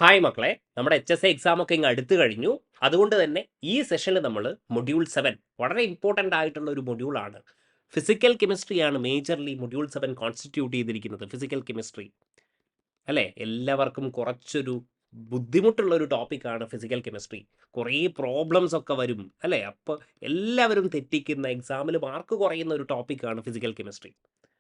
Hi മക്കളെ, നമ്മുടെ HSA exam ഒക്കെ ഇങ്ങ് അടുത്ത് കഴിഞ്ഞു. അതുകൊണ്ട് തന്നെ ഈ സെഷനിൽ നമ്മൾ മൊഡ്യൂൾ 7 വളരെ ഇമ്പോർട്ടൻ്റ് ആയിട്ടുള്ള ഒരു മൊഡ്യൂളാണ്. ഫിസിക്കൽ കെമിസ്ട്രിയാണ് മേജർലി മൊഡ്യൂൾ 7 കോൺസ്റ്റിറ്റ്യൂട്ട് ചെയ്തിരിക്കുന്നത്. ഫിസിക്കൽ കെമിസ്ട്രി അല്ലേ, എല്ലാവർക്കും കുറച്ചൊരു ബുദ്ധിമുട്ടുള്ള ഒരു ടോപ്പിക്കാണ് ഫിസിക്കൽ കെമിസ്ട്രി. കുറേ പ്രോബ്ലംസ് ഒക്കെ വരും അല്ലേ, അപ്പോൾ എല്ലാവരും തെറ്റിക്കുന്ന, എക്സാമിൽ മാർക്ക് കുറയുന്ന ഒരു ടോപ്പിക്കാണ് ഫിസിക്കൽ കെമിസ്ട്രി.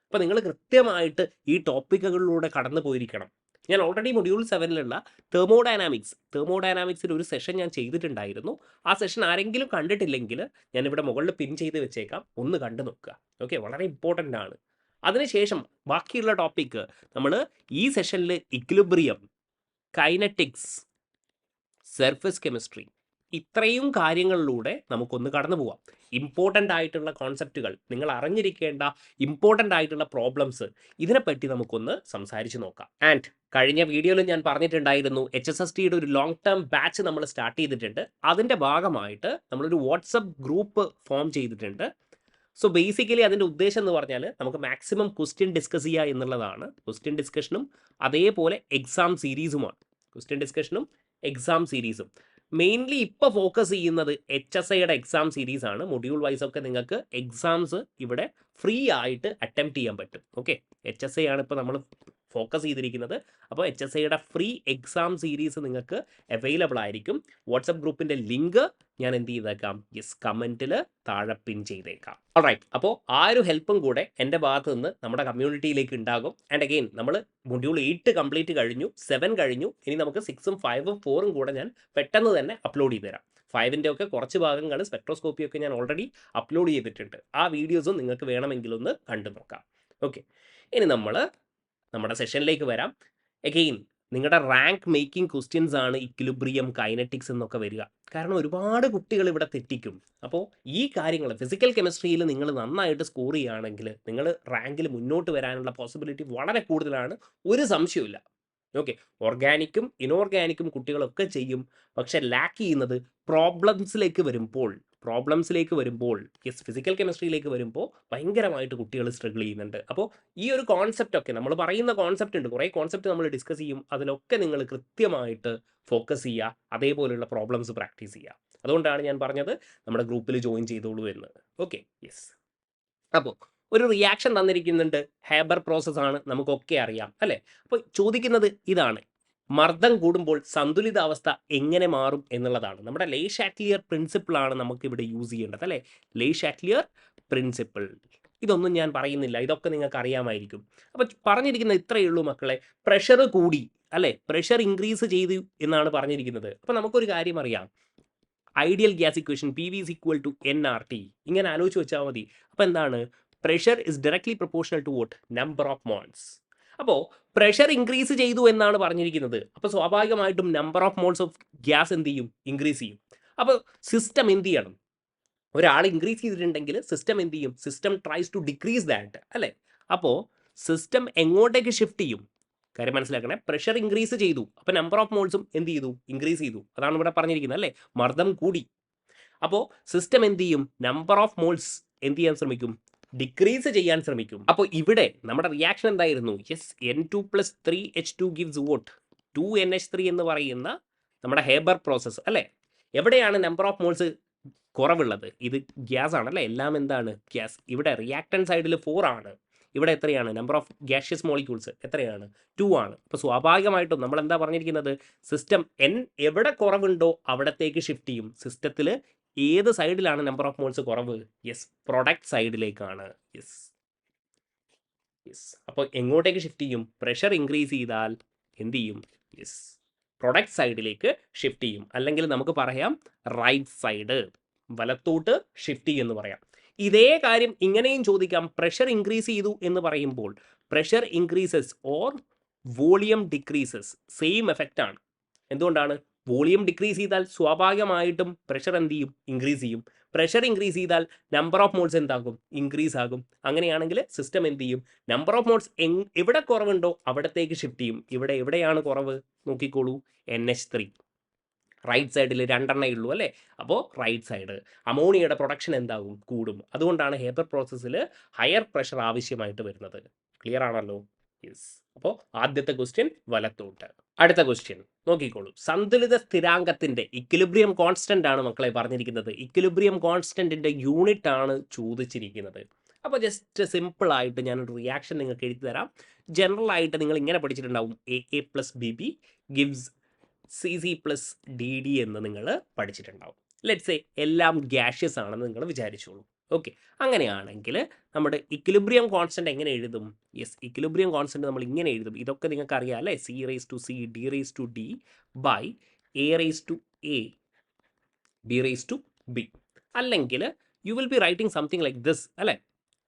അപ്പോൾ നിങ്ങൾ കൃത്യമായിട്ട് ഈ ടോപ്പിക്കുകളിലൂടെ കടന്നു പോയിരിക്കണം. ഞാൻ ഓൾറെഡി മൊഡ്യൂൾ 7ലുള്ള തെർമോഡൈനാമിക്സിൽ ഒരു സെഷൻ ഞാൻ ചെയ്തിട്ടുണ്ടായിരുന്നു. ആ സെഷൻ ആരെങ്കിലും കണ്ടിട്ടില്ലെങ്കിൽ ഞാനിവിടെ മുകളിൽ പിൻ ചെയ്ത് വെച്ചേക്കാം, ഒന്ന് കണ്ടു നോക്കുക. ഓക്കെ, വളരെ ഇമ്പോർട്ടൻ്റ് ആണ്. അതിനുശേഷം ബാക്കിയുള്ള ടോപ്പിക്ക് നമ്മൾ ഈ സെഷനിൽ ഇക്വിലിബ്രിയം, കൈനറ്റിക്സ്, സർഫസ് കെമിസ്ട്രി, ഇത്രയും കാര്യങ്ങളിലൂടെ നമുക്കൊന്ന് കടന്നു പോവാം. ഇമ്പോർട്ടൻ്റ് ആയിട്ടുള്ള കോൺസെപ്റ്റുകൾ, നിങ്ങൾ അറിഞ്ഞിരിക്കേണ്ട ഇമ്പോർട്ടൻ്റ് ആയിട്ടുള്ള പ്രോബ്ലംസ്, ഇതിനെപ്പറ്റി നമുക്കൊന്ന് സംസാരിച്ച് നോക്കാം. ആൻഡ് കഴിഞ്ഞ വീഡിയോയിൽ ഞാൻ പറഞ്ഞിട്ടുണ്ടായിരുന്നു, HSSTയുടെ ഒരു ലോങ് ടേം ബാച്ച് നമ്മൾ സ്റ്റാർട്ട് ചെയ്തിട്ടുണ്ട്. അതിൻ്റെ ഭാഗമായിട്ട് നമ്മളൊരു വാട്സപ്പ് ഗ്രൂപ്പ് ഫോം ചെയ്തിട്ടുണ്ട്. സോ ബേസിക്കലി അതിൻ്റെ ഉദ്ദേശം എന്ന് പറഞ്ഞാൽ നമുക്ക് മാക്സിമം ക്വസ്റ്റ്യൻ ഡിസ്കസ് ചെയ്യുക എന്നുള്ളതാണ്. ക്വസ്റ്റ്യൻ ഡിസ്കഷനും അതേപോലെ എക്സാം സീരീസുമാണ്. ക്വസ്റ്റ്യൻ ഡിസ്കഷനും എക്സാം സീരീസും മെയിൻലി ഇപ്പോൾ ഫോക്കസ് ചെയ്യുന്നത് HSIയുടെ എക്സാം സീരീസ് ആണ്. മൊഡ്യൂൾ വൈസ് ഒക്കെ നിങ്ങൾക്ക് എക്സാംസ് ഇവിടെ ഫ്രീ ആയിട്ട് അറ്റംപ്റ്റ് ചെയ്യാൻ പറ്റും. ഓക്കെ, HSI ആണ് ഇപ്പോൾ നമ്മൾ ഫോക്കസ് ചെയ്തിരിക്കുന്നത്. അപ്പോൾ HSIയുടെ ഫ്രീ എക്സാം സീരീസ് നിങ്ങൾക്ക് അവൈലബിൾ ആയിരിക്കും. വാട്സപ്പ് ഗ്രൂപ്പിൻ്റെ ലിങ്ക് ഞാൻ എന്ത് ചെയ്തേക്കാം, കമൻറ്റിൽ താഴെ പിൻ ചെയ്തേക്കാം. ഓൾറൈറ്റ്, അപ്പോൾ ആ ഒരു ഹെൽപ്പും കൂടെ എൻ്റെ ഭാഗത്ത് നിന്ന് നമ്മുടെ കമ്മ്യൂണിറ്റിയിലേക്ക് ഉണ്ടാകും. ആൻഡ് അഗെയിൻ നമ്മൾ മൊഡ്യൂൾ 8 കംപ്ലീറ്റ് കഴിഞ്ഞു, 7 കഴിഞ്ഞു. ഇനി നമുക്ക് 6ഉം 5ഉം 4ഉം കൂടെ ഞാൻ പെട്ടെന്ന് തന്നെ അപ്ലോഡ് ചെയ്ത് തരാം. 5ൻ്റെ ഒക്കെ കുറച്ച് ഭാഗങ്ങൾ സ്പെക്ട്രോസ്കോപ്പി ഒക്കെ ഞാൻ ഓൾറെഡി അപ്ലോഡ് ചെയ്തിട്ടുണ്ട്. ആ വീഡിയോസും നിങ്ങൾക്ക് വേണമെങ്കിലൊന്ന് കണ്ടു നോക്കാം. ഓക്കെ, ഇനി നമ്മൾ നമ്മുടെ സെഷനിലേക്ക് വരാം. അഗെയിൻ നിങ്ങളുടെ റാങ്ക് മേക്കിംഗ് ക്വസ്റ്റ്യൻസ് ആണ് ഇക്വിലിബ്രിയം, കൈനറ്റിക്സ് എന്നൊക്കെ വരിക. കാരണം ഒരുപാട് കുട്ടികൾ ഇവിടെ തെറ്റിക്കും. അപ്പോൾ ഈ കാര്യങ്ങൾ ഫിസിക്കൽ കെമിസ്ട്രിയിൽ നിങ്ങൾ നന്നായിട്ട് സ്കോർ ചെയ്യുകയാണെങ്കിൽ നിങ്ങൾ റാങ്കിൽ മുന്നോട്ട് വരാനുള്ള പോസിബിലിറ്റി വളരെ കൂടുതലാണ്, ഒരു സംശയമില്ല. ഓക്കെ, ഓർഗാനിക്കും ഇനോർഗാനിക്കും കുട്ടികളൊക്കെ ചെയ്യും. പക്ഷെ ലാക്ക് ചെയ്യുന്നത് പ്രോബ്ലംസിലേക്ക് വരുമ്പോൾ യെസ്, ഫിസിക്കൽ കെമിസ്ട്രിയിലേക്ക് വരുമ്പോൾ ഭയങ്കരമായിട്ട് കുട്ടികൾ സ്ട്രഗിൾ ചെയ്യുന്നുണ്ട്. അപ്പോൾ ഈ ഒരു കോൺസെപ്റ്റ് ഒക്കെ നമ്മൾ പറയുന്ന കോൺസെപ്റ്റ് ഉണ്ട്, കുറേ കോൺസെപ്റ്റ് നമ്മൾ ഡിസ്കസ് ചെയ്യും. അതിലൊക്കെ നിങ്ങൾ കൃത്യമായിട്ട് ഫോക്കസ് ചെയ്യുക, അതേപോലെയുള്ള പ്രോബ്ലംസ് പ്രാക്ടീസ് ചെയ്യുക. അതുകൊണ്ടാണ് ഞാൻ പറഞ്ഞത് നമ്മുടെ ഗ്രൂപ്പിൽ ജോയിൻ ചെയ്തോളൂ എന്ന്. Okay, yes. അപ്പോൾ ഒരു റിയാക്ഷൻ തന്നിരിക്കുന്നുണ്ട്, ഹേബർ പ്രോസസ്സാണ്, നമുക്കൊക്കെ അറിയാം അല്ലേ. അപ്പോൾ ചോദിക്കുന്നത് ഇതാണ്, മർദ്ദം കൂടുമ്പോൾ സന്തുലിതാവസ്ഥ എങ്ങനെ മാറും എന്നുള്ളതാണ്. നമ്മുടെ ലേ ഷാറ്റ്ലിയർ പ്രിൻസിപ്പിളാണ് നമുക്കിവിടെ യൂസ് ചെയ്യേണ്ടത് അല്ലേ. ലേ ഷാറ്റ്ലിയർ പ്രിൻസിപ്പിൾ, ഇതൊന്നും ഞാൻ പറയുന്നില്ല, ഇതൊക്കെ നിങ്ങൾക്ക് അറിയാമായിരിക്കും. അപ്പോൾ പറഞ്ഞിരിക്കുന്നത് ഇത്രയേ ഉള്ളൂ മക്കളെ. പ്രഷർ കൂടി അല്ലേ, പ്രഷർ ഇൻക്രീസ് ചെയ്തു എന്നാണ് പറഞ്ഞിരിക്കുന്നത്. അപ്പോൾ നമുക്കൊരു കാര്യം അറിയാം, ideal gas equation PV = nRT, ഇങ്ങനെ ആലോചിച്ച് വെച്ചാൽ മതി. അപ്പോൾ എന്താണ്, pressure is directly proportional to what, number of moles. അപ്പോൾ പ്രഷർ ഇൻക്രീസ് ചെയ്തു എന്നാണ് പറഞ്ഞിരിക്കുന്നത്. അപ്പോൾ സ്വാഭാവികമായിട്ടും number of moles of gas എന്ത് ചെയ്യും, ഇൻക്രീസ് ചെയ്യും. അപ്പോൾ സിസ്റ്റം എന്ത് ചെയ്യണം, ഒരാൾ ഇൻക്രീസ് ചെയ്തിട്ടുണ്ടെങ്കിൽ സിസ്റ്റം എന്ത് ചെയ്യും, system tries to decrease that അല്ലേ. അപ്പോൾ സിസ്റ്റം എങ്ങോട്ടേക്ക് ഷിഫ്റ്റ് ചെയ്യും, കാര്യം മനസ്സിലാക്കണേ. പ്രഷർ ഇൻക്രീസ് ചെയ്തു, അപ്പോൾ നമ്പർ ഓഫ് മോൾസും എന്ത് ചെയ്തു, ഇൻക്രീസ് ചെയ്തു. അതാണ് ഇവിടെ പറഞ്ഞിരിക്കുന്നത് അല്ലേ, മർദ്ദം കൂടി. അപ്പോൾ സിസ്റ്റം എന്ത് ചെയ്യും, നമ്പർ ഓഫ് മോൾസ് എന്ത് ചെയ്യാൻ ശ്രമിക്കും, ഡിക്രീസ് ചെയ്യാൻ ശ്രമിക്കും. അപ്പോൾ ഇവിടെ നമ്മുടെ റിയാക്ഷൻ എന്തായിരുന്നു, yes, N2 + 3H2 gives vote 2NH3 എന്ന് പറയുന്ന നമ്മുടെ ഹേബർ പ്രോസസ്സ് അല്ലേ. എവിടെയാണ് നമ്പർ ഓഫ് മോൾസ് കുറവുള്ളത്, ഇത് ഗ്യാസ് ആണല്ലേ, എല്ലാം എന്താണ്, ഗ്യാസ്. ഇവിടെ റിയാക്ടൻ സൈഡിൽ 4 ആണ്, ഇവിടെ എത്രയാണ്, നമ്പർ ഓഫ് ഗ്യാഷ്യസ് മോളിക്യൂൾസ് എത്രയാണ്, 2 ആണ്. അപ്പോൾ സ്വാഭാവികമായിട്ടും നമ്മൾ എന്താ പറഞ്ഞിരിക്കുന്നത്, സിസ്റ്റം N എവിടെ കുറവുണ്ടോ അവിടത്തേക്ക് ഷിഫ്റ്റ് ചെയ്യും. സിസ്റ്റത്തിൽ ഏത് സൈഡിലാണ് നമ്പർ ഓഫ് മോൾസ് കുറവ്, യെസ്, പ്രൊഡക്റ്റ് സൈഡിലേക്കാണ്. യെസ് യെസ്, അപ്പോൾ എങ്ങോട്ടേക്ക് ഷിഫ്റ്റ് ചെയ്യും, പ്രഷർ ഇൻക്രീസ് ചെയ്താൽ എന്ത് ചെയ്യും, യെസ്, പ്രൊഡക്റ്റ് സൈഡിലേക്ക് ഷിഫ്റ്റ് ചെയ്യും. അല്ലെങ്കിൽ നമുക്ക് പറയാം റൈറ്റ് സൈഡ്, വലത്തോട്ട് ഷിഫ്റ്റ് ചെയ്യുമെന്ന് പറയാം. ഇതേ കാര്യം ഇങ്ങനെയും ചോദിക്കാം, പ്രഷർ ഇൻക്രീസ് ചെയ്തു എന്ന് പറയുമ്പോൾ pressure increases or volume decreases, same effect ആണ്. എന്തുകൊണ്ടാണ്, വോളിയം ഡിക്രീസ് ചെയ്താൽ സ്വാഭാവികമായിട്ടും പ്രഷർ എന്ത് ചെയ്യും, ഇൻക്രീസ് ചെയ്യും. പ്രഷർ ഇൻക്രീസ് ചെയ്താൽ നമ്പർ ഓഫ് മോൾസ് എന്താകും, ഇൻക്രീസ് ആകും. അങ്ങനെയാണെങ്കിൽ സിസ്റ്റം എന്ത് ചെയ്യും, നമ്പർ ഓഫ് മോൾസ് എവിടെ കുറവുണ്ടോ അവിടത്തേക്ക് ഷിഫ്റ്റ് ചെയ്യും. ഇവിടെ എവിടെയാണ് കുറവ് നോക്കിക്കോളൂ, NH3 റൈറ്റ് സൈഡിൽ 2 ഉള്ളൂ അല്ലേ. അപ്പോൾ റൈറ്റ് സൈഡ് അമോണിയയുടെ പ്രൊഡക്ഷൻ എന്താകും, കൂടും. അതുകൊണ്ടാണ് ഹേബർ പ്രോസസ്സിൽ ഹയർ പ്രഷർ ആവശ്യമായിട്ട് വരുന്നത്. ക്ലിയർ ആണല്ലോ. യെസ്. അപ്പോൾ ആദ്യത്തെ ക്വസ്റ്റ്യൻ വലത്തോട്ട്. അടുത്ത ക്വസ്റ്റ്യൻ നോക്കിക്കോളൂ. സന്തുലിത സ്ഥിരാങ്കത്തിന്റെ ഇക്വിലിബ്രിയം കോൺസ്റ്റന്റ് ആണ് മക്കളെ പറഞ്ഞിരിക്കുന്നത്. ഇക്വിലിബ്രിയം കോൺസ്റ്റന്റിന്റെ യൂണിറ്റ് ആണ് ചോദിച്ചിരിക്കുന്നത്. അപ്പോൾ ജസ്റ്റ് സിമ്പിൾ ആയിട്ട് ഞാനൊരു റിയാക്ഷൻ നിങ്ങൾക്ക് എഴുതി തരാം. ജനറൽ ആയിട്ട് നിങ്ങൾ ഇങ്ങനെ പഠിച്ചിട്ടുണ്ടാവും, A plus B B gives C C plus D D എന്ന് നിങ്ങൾ പഠിച്ചിട്ടുണ്ടാവും. ലെറ്റ്സ് സേ എല്ലാം ഗ്യാഷ്യസ് ആണെന്ന് നിങ്ങൾ വിചാരിച്ചോളൂ. ഓക്കെ, അങ്ങനെയാണെങ്കിൽ നമ്മുടെ ഇക്വിലിബ്രിയം കോൺസ്റ്റന്റ് എങ്ങനെ എഴുതും? യെസ്, ഇക്വിലിബ്രിയം കോൺസ്റ്റന്റ് നമ്മൾ ഇങ്ങനെ എഴുതും. ഇതൊക്കെ നിങ്ങൾക്ക് അറിയാം അല്ലേ? C raise to C D raise to D by A raise to A B raise to B. അല്ലെങ്കിൽ you will be writing something like this അല്ലേ?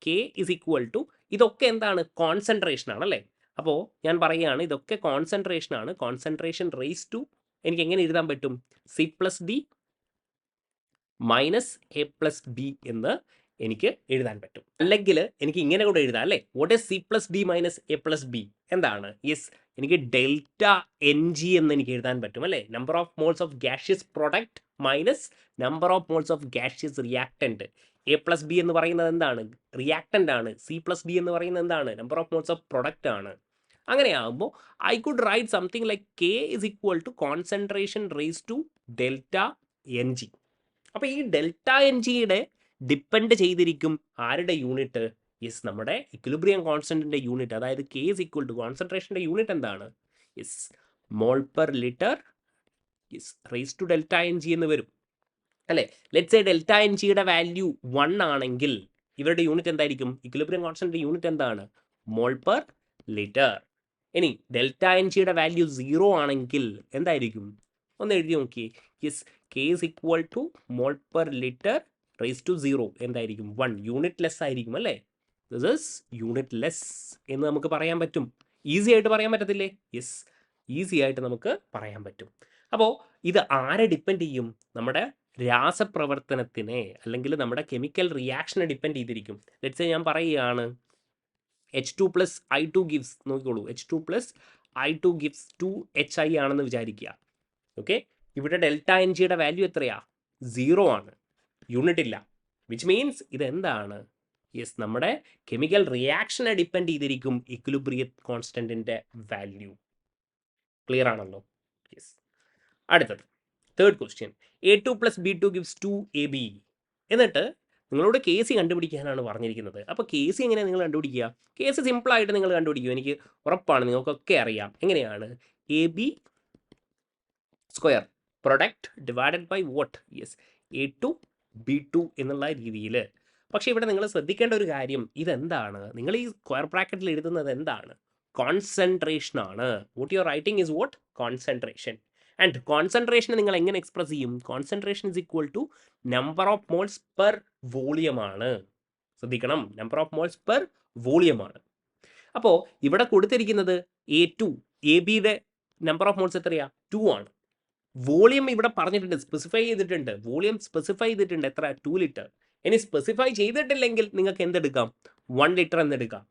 കെ ഇസ് ഈക്വൽ ടു, ഇതൊക്കെ എന്താണ്? കോൺസെൻട്രേഷൻ ആണ് അല്ലേ? അപ്പോൾ ഞാൻ പറയുകയാണ്, ഇതൊക്കെ കോൺസെൻട്രേഷൻ ആണ്. കോൺസെൻട്രേഷൻ റേസ് ടു എനിക്ക് എങ്ങനെ എഴുതാൻ പറ്റും? C plus D minus A plus B എന്ന് എനിക്ക് എഴുതാൻ പറ്റും. അല്ലെങ്കിൽ എനിക്ക് ഇങ്ങനെ കൂടെ എഴുതാം അല്ലേ? What is C plus D minus A plus B? എന്താണ്? യെസ്, എനിക്ക് ഡെൽറ്റ എൻ ജി എന്ന് എനിക്ക് എഴുതാൻ പറ്റും അല്ലേ? Number of moles of gaseous product minus number of moles of gaseous reactant. A plus B എന്ന് പറയുന്നത് എന്താണ്? റിയാക്ടൻ്റ് ആണ്. സി പ്ലസ് ഡി എന്ന് പറയുന്നത് എന്താണ്? Number of moles of product ആണ്. അങ്ങനെയാകുമ്പോൾ I could write something like K is equal to concentration raise to delta N G. അപ്പോൾ ഈ ഡെൽറ്റ എൻ ജിയുടെ ഡിപ്പെൻഡ് ചെയ്തിരിക്കും ആരുടെ യൂണിറ്റ്? യെസ്, നമ്മുടെ ഇക്വിലിബ്രിയം കോൺസ്റ്റന്റിന്റെ യൂണിറ്റ്. അതായത് കെ ഇസ് ഈക്വൽ ടു കോൺസെൻട്രേഷന്റെ യൂണിറ്റ് എന്താണ്? Yes, mole per litre yes raise to delta N G എന്ന് വരും അല്ലേ? ലെറ്റ്സ് സേ ഡെൽറ്റ എൻ ജിയുടെ വാല്യൂ 1 ആണെങ്കിൽ ഇവരുടെ യൂണിറ്റ് എന്തായിരിക്കും? ഇക്വിലിബ്രിയം കോൺസ്റ്റന്റിന്റെ യൂണിറ്റ് എന്താണ്? Mole per litre. ഇനി ഡെൽറ്റ എൻ ജിയുടെ വാല്യൂ 0 ആണെങ്കിൽ എന്തായിരിക്കും? ഒന്ന് എഴുതി നോക്കിയേ. Yes, K is equal to mole per litre raise to 0 എന്തായിരിക്കും? 1. യൂണിറ്റ് ലെസ് ആയിരിക്കും അല്ലേ? ദിസ് ഇസ് യൂണിറ്റ് ലെസ് എന്ന് നമുക്ക് പറയാൻ പറ്റും. ഈസി ആയിട്ട് പറയാൻ പറ്റത്തില്ലേ? യെസ്, ഈസി ആയിട്ട് നമുക്ക് പറയാൻ പറ്റും. അപ്പോൾ ഇത് ആരെ ഡിപ്പെൻഡ് ചെയ്യും? നമ്മുടെ രാസപ്രവർത്തനത്തിനെ അല്ലെങ്കിൽ നമ്മുടെ കെമിക്കൽ റിയാക്ഷനെ ഡിപ്പെൻഡ് ചെയ്തിരിക്കും. ലെറ്റ്സ് ഞാൻ പറയുകയാണ് H2 പ്ലസ് I2 ഗിവ്സ്, നോക്കിക്കോളൂ, H2 plus I2 gives 2HI ആണെന്ന് വിചാരിക്കുക. ഓക്കെ, ഇവിടെ ഡെൽറ്റ എൻ ജിയുടെ വാല്യൂ എത്രയാ? 0 ആണ്, യൂണിറ്റ് ഇല്ല. വിച്ച് മീൻസ് ഇതെന്താണ്? യെസ്, നമ്മുടെ കെമിക്കൽ റിയാക്ഷനെ ഡിപ്പെൻഡ് ചെയ്തിരിക്കും ഇക്വിലിബ്രിയം കോൺസ്റ്റന്റിന്റെ വാല്യൂ. ക്ലിയർ ആണല്ലോ? യെസ്. അടുത്തത് third question, A2 plus B2 gives 2AB. എന്നിട്ട് നിങ്ങളോട് കെ സി കണ്ടുപിടിക്കാനാണ് പറഞ്ഞിരിക്കുന്നത്. അപ്പോൾ കെ സി എങ്ങനെയാണ് നിങ്ങൾ കണ്ടുപിടിക്കുക? കെ സി സിമ്പിളായിട്ട് നിങ്ങൾ കണ്ടുപിടിക്കുക. എനിക്ക് ഉറപ്പാണ് നിങ്ങൾക്കൊക്കെ അറിയാം. എങ്ങനെയാണ്? AB square product divided by what? Yes, A2 B2 എന്നുള്ള രീതിയിൽ. പക്ഷേ ഇവിടെ നിങ്ങൾ ശ്രദ്ധിക്കേണ്ട ഒരു കാര്യം, ഇതെന്താണ്? നിങ്ങൾ ഈ സ്ക്വയർ ബ്രാക്കറ്റിൽ എഴുതുന്നത് എന്താണ്? കോൺസെൻട്രേഷൻ ആണ്. What you are writing is what? Concentration. And concentration നിങ്ങൾ എങ്ങനെ എക്സ്പ്രസ് ചെയ്യും? Concentration is equal to number of moles per volume ആണ്. ശ്രദ്ധിക്കണം, number of moles per volume ആണ്. അപ്പോൾ ഇവിടെ കൊടുത്തിരിക്കുന്നത് A2, AB-യുടെ നമ്പർ ഓഫ് മോൾസ് എത്രയാ? 2 ആണ്. വോളിയം ഇവിടെ പറഞ്ഞിട്ടുണ്ട്, സ്പെസിഫൈ ചെയ്തിട്ടുണ്ട്. വോളിയം സ്പെസിഫൈ ചെയ്തിട്ടുണ്ട് എത്ര? 2 ലിറ്റർ. ഇനി സ്പെസിഫൈ ചെയ്തിട്ടില്ലെങ്കിൽ നിങ്ങൾക്ക് എന്തെടുക്കാം? 1 ലിറ്റർ എന്നെടുക്കാം.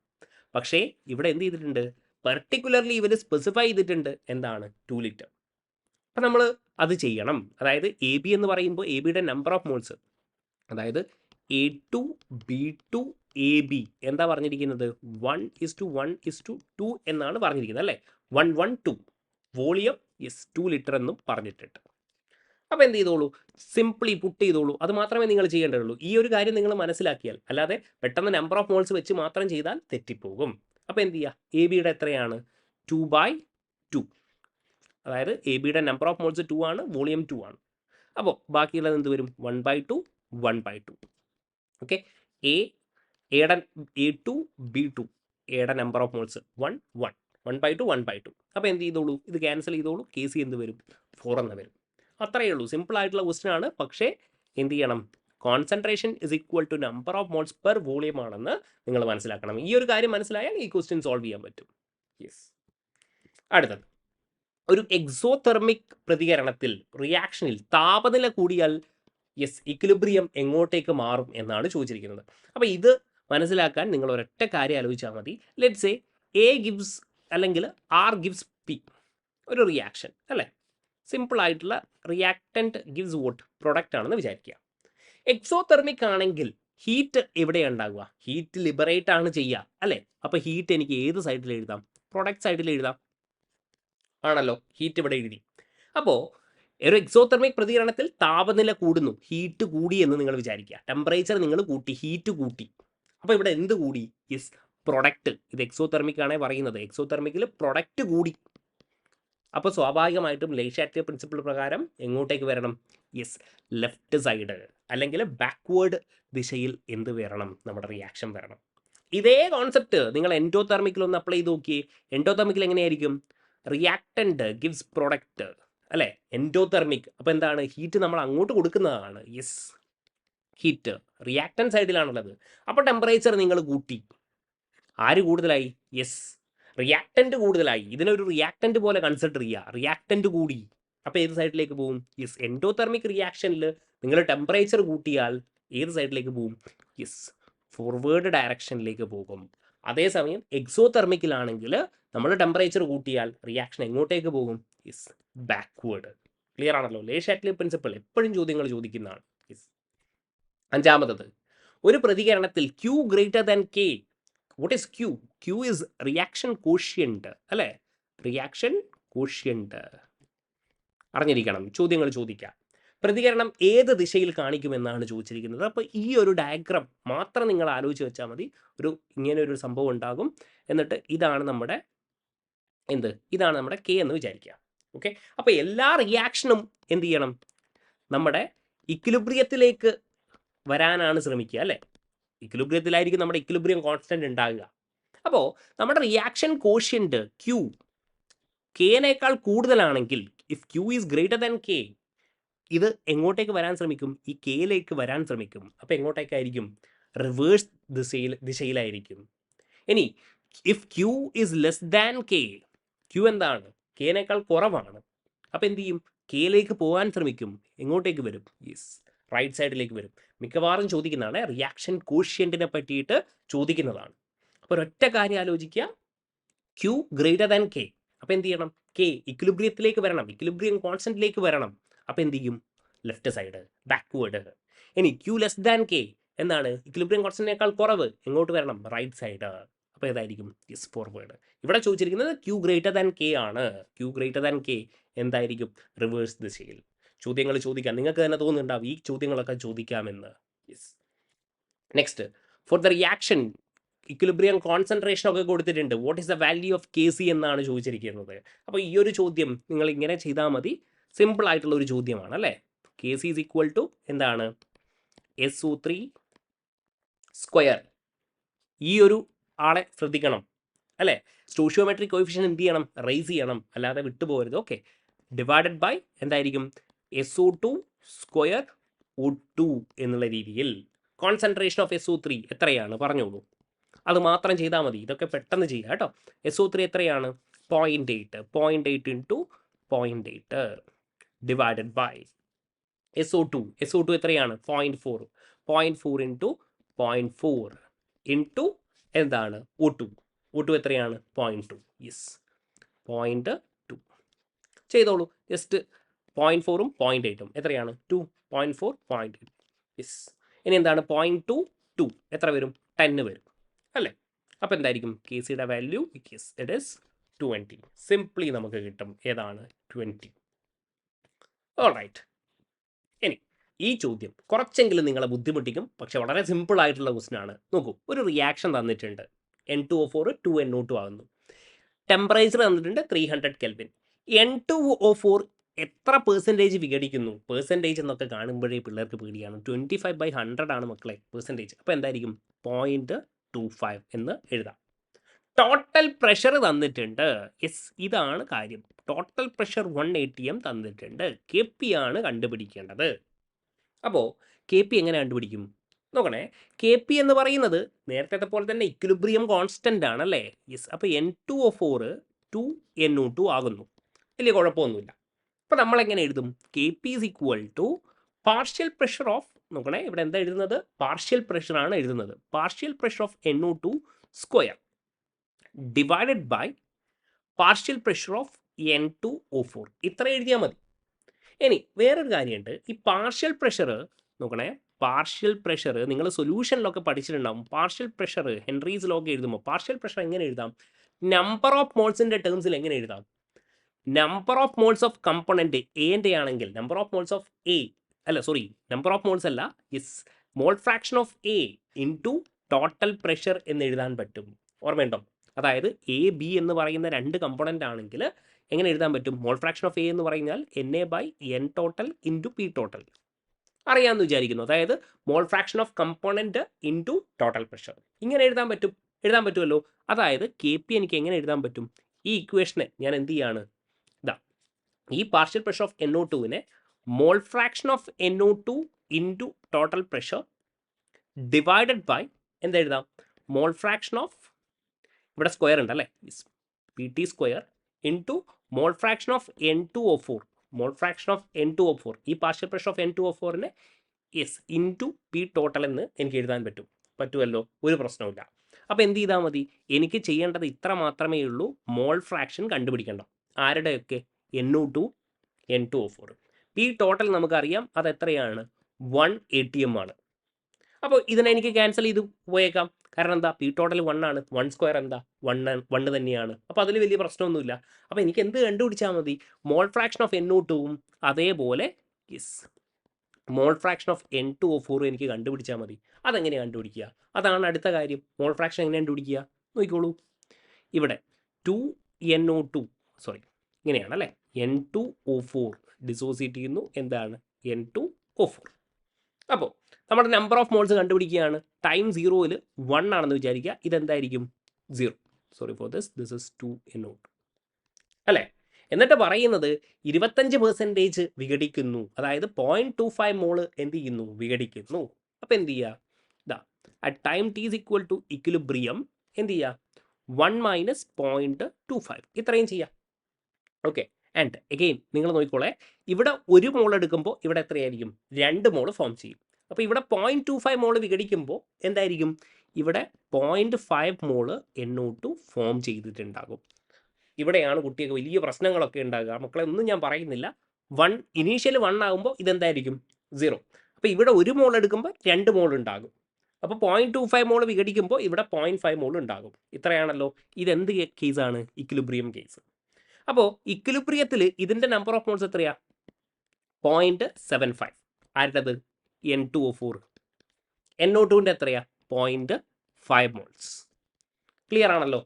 പക്ഷേ ഇവിടെ എന്ത് ചെയ്തിട്ടുണ്ട്? പെർട്ടിക്കുലർലി ഇവർ സ്പെസിഫൈ ചെയ്തിട്ടുണ്ട് എന്താണ്? 2 ലിറ്റർ. അപ്പം നമ്മൾ അത് ചെയ്യണം. അതായത് എ ബി എന്ന് പറയുമ്പോൾ എ ബിയുടെ നമ്പർ ഓഫ് മോൾസ്, അതായത് A2 B2 AB എന്താ പറഞ്ഞിരിക്കുന്നത്? 1:1:2 എന്നാണ് പറഞ്ഞിരിക്കുന്നത് അല്ലേ? 1:1:2. വോളിയം യെസ് 2 ലിറ്റർ എന്നും പറഞ്ഞിട്ടുണ്ട്. അപ്പോൾ എന്ത് ചെയ്തോളൂ? സിംപ്ലി പുട്ട് ചെയ്തോളൂ. അത് മാത്രമേ നിങ്ങൾ ചെയ്യേണ്ടതുള്ളൂ. ഈ ഒരു കാര്യം നിങ്ങൾ മനസ്സിലാക്കിയാൽ, അല്ലാതെ പെട്ടെന്ന് നമ്പർ ഓഫ് മോൾസ് വെച്ച് മാത്രം ചെയ്താൽ തെറ്റിപ്പോകും. അപ്പോൾ എന്ത് ചെയ്യുക? എ ബിയുടെ എത്രയാണ്? 2/2. അതായത് എ ബിയുടെ നമ്പർ ഓഫ് മോൾസ് 2 ആണ്, വോളിയം 2 ആണ്. അപ്പോൾ ബാക്കിയുള്ളത് എന്ത് വരും? 1/2 1/2. ഓക്കെ, എയുടെ A2 B2 എയുടെ നമ്പർ ഓഫ് മോൾസ് 1 1 1/2 1/2. അപ്പോൾ എന്ത് ചെയ്തോളൂ? ഇത് ക്യാൻസൽ ചെയ്തോളൂ. കെ സി എന്ത് വരും? 4 എന്ന് വരും. അത്രയേ ഉള്ളൂ. സിമ്പിൾ ആയിട്ടുള്ള ക്വസ്റ്റ്യൻ ആണ്. പക്ഷേ എന്ത് ചെയ്യണം? Concentration is equal to number of moles per volume ആണെന്ന് നിങ്ങൾ മനസ്സിലാക്കണം. ഈ ഒരു കാര്യം മനസ്സിലായാൽ ഈ ക്വസ്റ്റ്യൻ സോൾവ് ചെയ്യാൻ പറ്റും. യെസ്. അടുത്തത്, ഒരു എക്സോതെർമിക് പ്രതികരണത്തിൽ റിയാക്ഷനിൽ താപനില കൂടിയാൽ യെസ് ഇക്വിലിബ്രിയം എങ്ങോട്ടേക്ക് മാറും എന്നാണ് ചോദിച്ചിരിക്കുന്നത്. അപ്പോൾ ഇത് മനസ്സിലാക്കാൻ നിങ്ങൾ ഒരൊറ്റ കാര്യം ആലോചിച്ചാൽ മതി. ലെറ്റ്സ് സേ എ ഗിവ്സ് അല്ലെങ്കിൽ ആർ ഗിവ്സ് പി, ഒരു റിയാക്ഷൻ അല്ലേ? സിമ്പിൾ ആയിട്ടുള്ള റിയാക്ടൻറ്റ് ഗിവ്സ് വോട്ട്? പ്രൊഡക്റ്റ് ആണെന്ന് വിചാരിക്കുക. എക്സോതെർമിക് ആണെങ്കിൽ ഹീറ്റ് എവിടെയാണ് ഉണ്ടാകുക? ഹീറ്റ് ലിബറേറ്റ് ആണ് ചെയ്യുക അല്ലേ? അപ്പോൾ ഹീറ്റ് എനിക്ക് ഏത് സൈഡിൽ എഴുതാം? പ്രൊഡക്റ്റ് സൈഡിൽ എഴുതാം, ആണല്ലോ. ഹീറ്റ് ഇവിടെ എഴുതി. അപ്പോൾ ഒരു എക്സോതെർമിക് പ്രതികരണത്തിൽ താപനില കൂടുന്നു, ഹീറ്റ് കൂടി എന്ന് നിങ്ങൾ വിചാരിക്കുക. ടെമ്പറേച്ചർ നിങ്ങൾ കൂട്ടി, ഹീറ്റ് കൂട്ടി. അപ്പോൾ ഇവിടെ എന്ത് കൂടി? Yes, product. ഇത് എക്സോതെർമിക് ആണ് പറയുന്നത്. എക്സോതെർമിക്കിൽ പ്രൊഡക്റ്റ് കൂടി. അപ്പോൾ സ്വാഭാവികമായിട്ടും ലേഷാറ്റിലെ പ്രിൻസിപ്പിൾ പ്രകാരം എങ്ങോട്ടേക്ക് വരണം? യെസ്, ലെഫ്റ്റ് സൈഡ് അല്ലെങ്കിൽ ബാക്ക്വേർഡ് ദിശയിൽ എന്ത് വരണം? നമ്മുടെ റിയാക്ഷൻ വരണം. ഇതേ കോൺസെപ്റ്റ് നിങ്ങൾ എൻഡോതെർമിക്കിൽ ഒന്ന് അപ്ലൈ ചെയ്ത് നോക്കിയേ. എൻഡോതെർമിക്കിൽ എങ്ങനെയായിരിക്കും? റിയാക്ടൻറ്റ് ഗിവ്സ് പ്രൊഡക്റ്റ് അല്ലേ? എൻഡോതെർമിക്. അപ്പോൾ എന്താണ്? ഹീറ്റ് നമ്മൾ അങ്ങോട്ട് കൊടുക്കുന്നതാണ്. യെസ്, ഹീറ്റ് റിയാക്ടൻ സൈഡിലാണുള്ളത്. അപ്പോൾ ടെമ്പറേച്ചർ നിങ്ങൾ കൂട്ടി. ആര് കൂടുതലായി? യെസ്, റിയാക്ടൻറ്റ് കൂടുതലായി. ഇതിനൊരു റിയാക്ടൻറ്റ് പോലെ കൺസിഡർ ചെയ്യുക. റിയാക്ടൻറ്റ് കൂടി. അപ്പോൾ ഏത് സൈഡിലേക്ക് പോകും? യെസ്, എൻഡോതെർമിക് റിയാക്ഷനിൽ നിങ്ങൾ ടെമ്പറേച്ചർ കൂട്ടിയാൽ ഏത് സൈഡിലേക്ക് പോകും? യെസ്, ഫോർവേഡ് ഡയറക്ഷനിലേക്ക് പോകും. അതേസമയം എക്സോതെർമിക്കിലാണെങ്കിൽ നമ്മൾ ടെമ്പറേച്ചർ കൂട്ടിയാൽ റിയാക്ഷൻ എങ്ങോട്ടേക്ക് പോകും? Yes, backward. ക്ലിയർ ആണല്ലോ? ലേഷാറ്റ്ലെ പ്രിൻസിപ്പിൾ എപ്പോഴും ചോദ്യങ്ങൾ ചോദിക്കുന്നതാണ്. യെസ്. അഞ്ചാമത്തത്, ഒരു പ്രതികരണത്തിൽ Q greater than K. What is Q? Q is reaction quotient അല്ലേ? റിയാക്ഷൻ കോഷ്യന്റ് അറിഞ്ഞിരിക്കണം. ചോദ്യങ്ങൾ ചോദിക്കാം. പ്രതികരണം ഏത് ദിശയിൽ കാണിക്കുമെന്നാണ് ചോദിച്ചിരിക്കുന്നത്. അപ്പോൾ ഈ ഒരു ഡയഗ്രാം മാത്രം നിങ്ങൾ ആലോചിച്ച് വെച്ചാൽ മതി. ഇങ്ങനെ ഒരു സംഭവം ഉണ്ടാകും. എന്നിട്ട് ഇതാണ് നമ്മുടെ ഇതാണ് നമ്മുടെ K എന്ന് വിചാരിക്കുക. ഓക്കെ. അപ്പോൾ എല്ലാ റിയാക്ഷനും എന്ത് ചെയ്യണം? നമ്മുടെ ഇക്വിലിബ്രിയത്തിലേക്ക് വരാനാണ് ശ്രമിക്കുക അല്ലേ? ഇക്വിലിബ്രിയത്തിലായിരിക്കും നമ്മുടെ ഇക്വിലിബ്രിയം കോൺസ്റ്റന്റ് ഉണ്ടാകുക. അപ്പോൾ നമ്മുടെ റിയാക്ഷൻ കോഷ്യന്റ് Q Kനേക്കാൾ കൂടുതലാണെങ്കിൽ, if Q is greater than K, ഇത് എങ്ങോട്ടേക്ക് വരാൻ ശ്രമിക്കും? ഈ Kയിലേക്ക് വരാൻ ശ്രമിക്കും. അപ്പോൾ എങ്ങോട്ടേക്കായിരിക്കും? റിവേഴ്സ് ദിശയിലായിരിക്കും. ഇനി if Q is less than K, Q എന്താണ്? Kനേക്കാൾ കുറവാണ്. അപ്പോൾ എന്ത് ചെയ്യും? Kയിലേക്ക് പോകാൻ ശ്രമിക്കും. എങ്ങോട്ടേക്ക് വരും? യെസ്, റൈറ്റ് സൈഡിലേക്ക് വരും. മിക്കവാറും ചോദിക്കുന്നതാണ്. റിയാക്ഷൻ കോഷ്യന്റിനെ പറ്റിയിട്ട് ചോദിക്കുന്നതാണ്. അപ്പോൾ ഒരൊറ്റ കാര്യം ആലോചിക്കുക, Q ഗ്രേറ്റർ ദാൻ K. അപ്പോൾ എന്ത് ചെയ്യണം? K ഇക്വിലിബ്രിയത്തിലേക്ക് വരണം, ഇക്വിലിബ്രിയം കോൺസ്റ്റന്റിലേക്ക് വരണം. അപ്പോൾ എന്ത് ചെയ്യും? Left side, backward. ഇനി Q ലെസ് ദാൻ K എന്താണ്? ഇക്വിലിബ്രിയം കോൺസ്റ്റന്റിനേക്കാൾ കുറവ്. എങ്ങോട്ട് വരണം? Right side. അപ്പോൾ ഏതായിരിക്കും? Yes, forward. ഇവിടെ ചോദിച്ചിരിക്കുന്നത് Q ഗ്രേറ്റർ ദാൻ K ആണ്. Q ഗ്രേറ്റർ ദാൻ K എന്തായിരിക്കും? റിവേഴ്സ് ദിശയിൽ. ചോദ്യങ്ങൾ ചോദിക്കാം. നിങ്ങൾക്ക് തന്നെ തോന്നുന്നുണ്ടാവും ഈ ചോദ്യങ്ങളൊക്കെ ചോദിക്കാമെന്ന്. Yes. Next, for the reaction equilibrium concentration ഒക്കെ കൊടുത്തിട്ടുണ്ട്. What is the value of Kc എന്നാണ് ചോദിച്ചിരിക്കുന്നത്. അപ്പോൾ ഈ ഒരു ചോദ്യം നിങ്ങൾ ഇങ്ങനെ ചെയ്താൽ മതി. സിമ്പിൾ ആയിട്ടുള്ള ഒരു ചോദ്യമാണ് അല്ലേ? Kc ഈസ് ഈക്വൽ ടു എന്താണ്? SO3 square. ഈ ഒരു ആളെ ശ്രദ്ധിക്കണം അല്ലേ? സ്റ്റോഷിയോമെട്രിക് കോഎഫിഷ്യന്റ് എന്ത് ചെയ്യണം? റൈസ് ചെയ്യണം, അല്ലാതെ വിട്ടുപോകരുത്. ഓക്കെ. ഡിവൈഡഡ് ബൈ എന്തായിരിക്കും? SO2 സ്ക്വയർ O2 എന്നുള്ള രീതിയിൽ. കോൺസെൻട്രേഷൻ ഓഫ് SO3 എത്രയാണ്? പറഞ്ഞോളൂ. അത് മാത്രം ചെയ്താൽ മതി. ഇതൊക്കെ പെട്ടെന്ന് ചെയ്യാം കേട്ടോ. SO3 എത്രയാണ്? 0.8. 0.8 into 0.8 divided by SO2. SO2 എത്രയാണ്? 0.4. 0.4 ഇൻറ്റു 0.4 ഇൻറ്റു എന്താണ്? O2. O2 എത്രയാണ്? 0.2. യെസ്, 0.2 ചെയ്തോളൂ. ജസ്റ്റ് 0.4ഉം 0.8ഉം എത്രയാണ്? 2. 0.4 0.8. യെസ്. ഇനി എന്താണ്? 0.22 എത്ര വരും? 10 വരും അല്ലേ? അപ്പോൾ എന്തായിരിക്കും Kcയുടെ value? Yes, it is 20. Simply നമുക്ക് കിട്ടും ഏതാണ്? 20. ഓൾറൈറ്റ്. ഇനി ഈ ചോദ്യം കുറച്ചെങ്കിലും നിങ്ങളെ ബുദ്ധിമുട്ടിക്കും, പക്ഷെ വളരെ സിമ്പിൾ ആയിട്ടുള്ള ക്വസ്റ്റ്യൻ ആണ്. നോക്കൂ, ഒരു റിയാക്ഷൻ തന്നിട്ടുണ്ട്. N2O4 2NO2 ആകുന്നു. ടെമ്പറേച്ചർ തന്നിട്ടുണ്ട് 300 കെൽവിൻ. N2O4 എത്ര പെർസെൻറ്റേജ് വിഘടിക്കുന്നു? പെർസെൻറ്റേജ് എന്നൊക്കെ കാണുമ്പോഴേ പിള്ളേർക്ക് പേടിയാണ്. 25/100 ആണ് മക്കളെ പെർസെൻറ്റേജ്. അപ്പോൾ എന്തായിരിക്കും? 0.25 എന്ന് എഴുതാം. ടോട്ടൽ പ്രഷർ തന്നിട്ടുണ്ട്. യെസ്, ഇതാണ് കാര്യം. ടോട്ടൽ പ്രഷർ 1 atm തന്നിട്ടുണ്ട്. Kp ആണ് കണ്ടുപിടിക്കേണ്ടത്. അപ്പോൾ Kp എങ്ങനെ കണ്ടുപിടിക്കും? നോക്കണേ. Kp എന്ന് പറയുന്നത് നേരത്തെ പോലെ തന്നെ ഇക്വിലിബ്രിയം കോൺസ്റ്റന്റ് ആണല്ലേ? യെസ്. അപ്പോൾ N2O4 2NO2 ആകുന്നു. വലിയ കുഴപ്പമൊന്നുമില്ല. അപ്പോൾ നമ്മൾ എങ്ങനെ എഴുതും? Kp is equal to partial pressure of, നോക്കണേ ഇവിടെ എന്താ എഴുതുന്നത്? പാർഷ്യൽ പ്രഷർ ആണ് എഴുതുന്നത്. Partial pressure of NO2 square divided by partial pressure of N2O4. ഇത്ര എഴുതിയാൽ മതി. ഇനി വേറൊരു കാര്യമുണ്ട്. ഈ പാർഷ്യൽ പ്രഷർ നോക്കണേ. പാർഷ്യൽ പ്രഷർ നിങ്ങൾ സൊല്യൂഷനിലൊക്കെ പഠിച്ചിട്ടുണ്ടാവും. പാർഷ്യൽ പ്രഷർ ഹെൻറീസ് ലോക്ക് എഴുതുമ്പോൾ പാർഷ്യൽ പ്രഷർ എങ്ങനെ എഴുതാം? നമ്പർ ഓഫ് മോൾസിൻ്റെ ടേംസിൽ എങ്ങനെ എഴുതാം? Number of moles of component എൻ്റെ ആണെങ്കിൽ number of moles of A അല്ല സോറി നമ്പർ ഓഫ് മോൾസ് അല്ല yes mall fraction of A into total pressure എന്ന് എഴുതാൻ പറ്റും. ഓർമ്മയുണ്ടോ? അതായത് എ ബി എന്ന് പറയുന്ന രണ്ട് കമ്പോണൻ്റ് ആണെങ്കിൽ എങ്ങനെ എഴുതാൻ പറ്റും? മോൾ ഫ്രാക്ഷൻ ഓഫ് എ എന്ന് പറഞ്ഞാൽ Na/n total into P total അറിയാമെന്ന് വിചാരിക്കുന്നു. അതായത് മോൾ fraction of component into total pressure ഇങ്ങനെ എഴുതാൻ പറ്റുമല്ലോ. അതായത് കെ പി എനിക്ക് എങ്ങനെ എഴുതാൻ പറ്റും? ഈ ഇക്വേഷനെ ഞാൻ എന്ത് ചെയ്യാണ്? ഈ പാർഷ്യൽ പ്രഷർ ഓഫ് NO2-നെ mole fraction of NO2 into total pressure divided by എന്തെഴുതാം? മോൾ ഫ്രാക്ഷൻ ഓഫ് ഇവിടെ സ്ക്വയർ ഉണ്ട് അല്ലേ, P T square into mole fraction of N2O4 mole fraction of N2O4 ഈ പാർഷ്യൽ പ്രഷർ ഓഫ് N2O4-നെ yes into P total എന്ന് എനിക്ക് എഴുതാൻ പറ്റുമല്ലോ, ഒരു പ്രശ്നവുമില്ല. അപ്പോൾ എന്ത് ചെയ്താൽ മതി? എനിക്ക് ചെയ്യേണ്ടത് ഇത്ര മാത്രമേ ഉള്ളൂ, മോൾ ഫ്രാക്ഷൻ കണ്ടുപിടിക്കേണ്ട. ആരുടെയൊക്കെ? NO2 N2O4. പി ടോട്ടൽ നമുക്കറിയാം അത് എത്രയാണ്? 1 ATM ആണ്. അപ്പോൾ ഇതിനെ എനിക്ക് ക്യാൻസൽ ചെയ്ത് പോയേക്കാം. കാരണം എന്താ? പി ടോട്ടൽ 1 ആണ്. 1 സ്ക്വയർ എന്താ? 1 തന്നെയാണ്. അപ്പോൾ അതിൽ വലിയ പ്രശ്നമൊന്നുമില്ല. അപ്പോൾ എനിക്ക് എന്ത് കണ്ടുപിടിച്ചാൽ മതി? മോൾ ഫ്രാക്ഷൻ ഓഫ് NO2-ഉം അതേപോലെ yes mall fraction of N2O4 എനിക്ക് കണ്ടുപിടിച്ചാൽ മതി. അതെങ്ങനെയാണ് കണ്ടുപിടിക്കുക? അതാണ് അടുത്ത കാര്യം. മോൾ ഫ്രാക്ഷൻ എങ്ങനെ കണ്ടുപിടിക്കുക? നോക്കിക്കോളൂ. ഇവിടെ 2NO2 സോറി ഇങ്ങനെയാണല്ലേ, N2O4 ഡിസോസിയേറ്റ് ചെയ്യുന്നു. എന്താണ്? N2O4. അപ്പോൾ നമ്മുടെ നമ്പർ ഓഫ് മോൾസ് കണ്ടുപിടിക്കുകയാണ്. ടൈം 0-ൽ 1 ആണെന്ന് വിചാരിക്കുക. ഇതെന്തായിരിക്കും? 0. Sorry for this is 2NO2 അല്ലേ. എന്നിട്ട് പറയുന്നത് 25% വിഘടിക്കുന്നു. അതായത് 0.25 മോള് എന്ത് ചെയ്യുന്നു? വിഘടിക്കുന്നു. അപ്പോൾ എന്ത് ചെയ്യുക? ഇതാ at time T is equal to equilibrium എന്ത് ചെയ്യുക? 1 മൈനസ് 0.25 ഇത്രയും ചെയ്യാം. ഓക്കെ. ആൻഡ് എഗെയിൻ നിങ്ങൾ നോക്കിക്കോളെ, ഇവിടെ 1 മോൾ എടുക്കുമ്പോൾ ഇവിടെ എത്രയായിരിക്കും? 2 മോൾ ഫോം ചെയ്യും. അപ്പോൾ ഇവിടെ 0.25 മോൾ വിഘടിക്കുമ്പോൾ എന്തായിരിക്കും? ഇവിടെ 0.5 മോള് NO2 ഫോം ചെയ്തിട്ടുണ്ടാകും. ഇവിടെയാണ് കുട്ടിയൊക്കെ വലിയ പ്രശ്നങ്ങളൊക്കെ ഉണ്ടാകുക. മക്കളെ ഒന്നും ഞാൻ പറയുന്നില്ല. 1 ഇനീഷ്യൽ 1 ആകുമ്പോൾ ഇതെന്തായിരിക്കും? 0. അപ്പോൾ ഇവിടെ 1 മോൾ എടുക്കുമ്പോൾ 2 മോൾ ഉണ്ടാകും. അപ്പോൾ 0.25 മോൾ വിഘടിക്കുമ്പോൾ ഇവിടെ 0.5 മോൾ ഉണ്ടാകും. ഇത്രയാണല്ലോ. ഇതെന്ത് കേസാണ്? Equilibrium case. അപ്പോൾ ഇക്വിലിബ്രിയത്തിൽ ഇതിൻ്റെ നമ്പർ ഓഫ് മോൾസ് എത്രയാ? 0.75. ആരുടേത്? N2O4. NO2-ൻ്റെ എത്രയാ? 0.5 മോൾസ്. ക്ലിയർ ആണല്ലോ.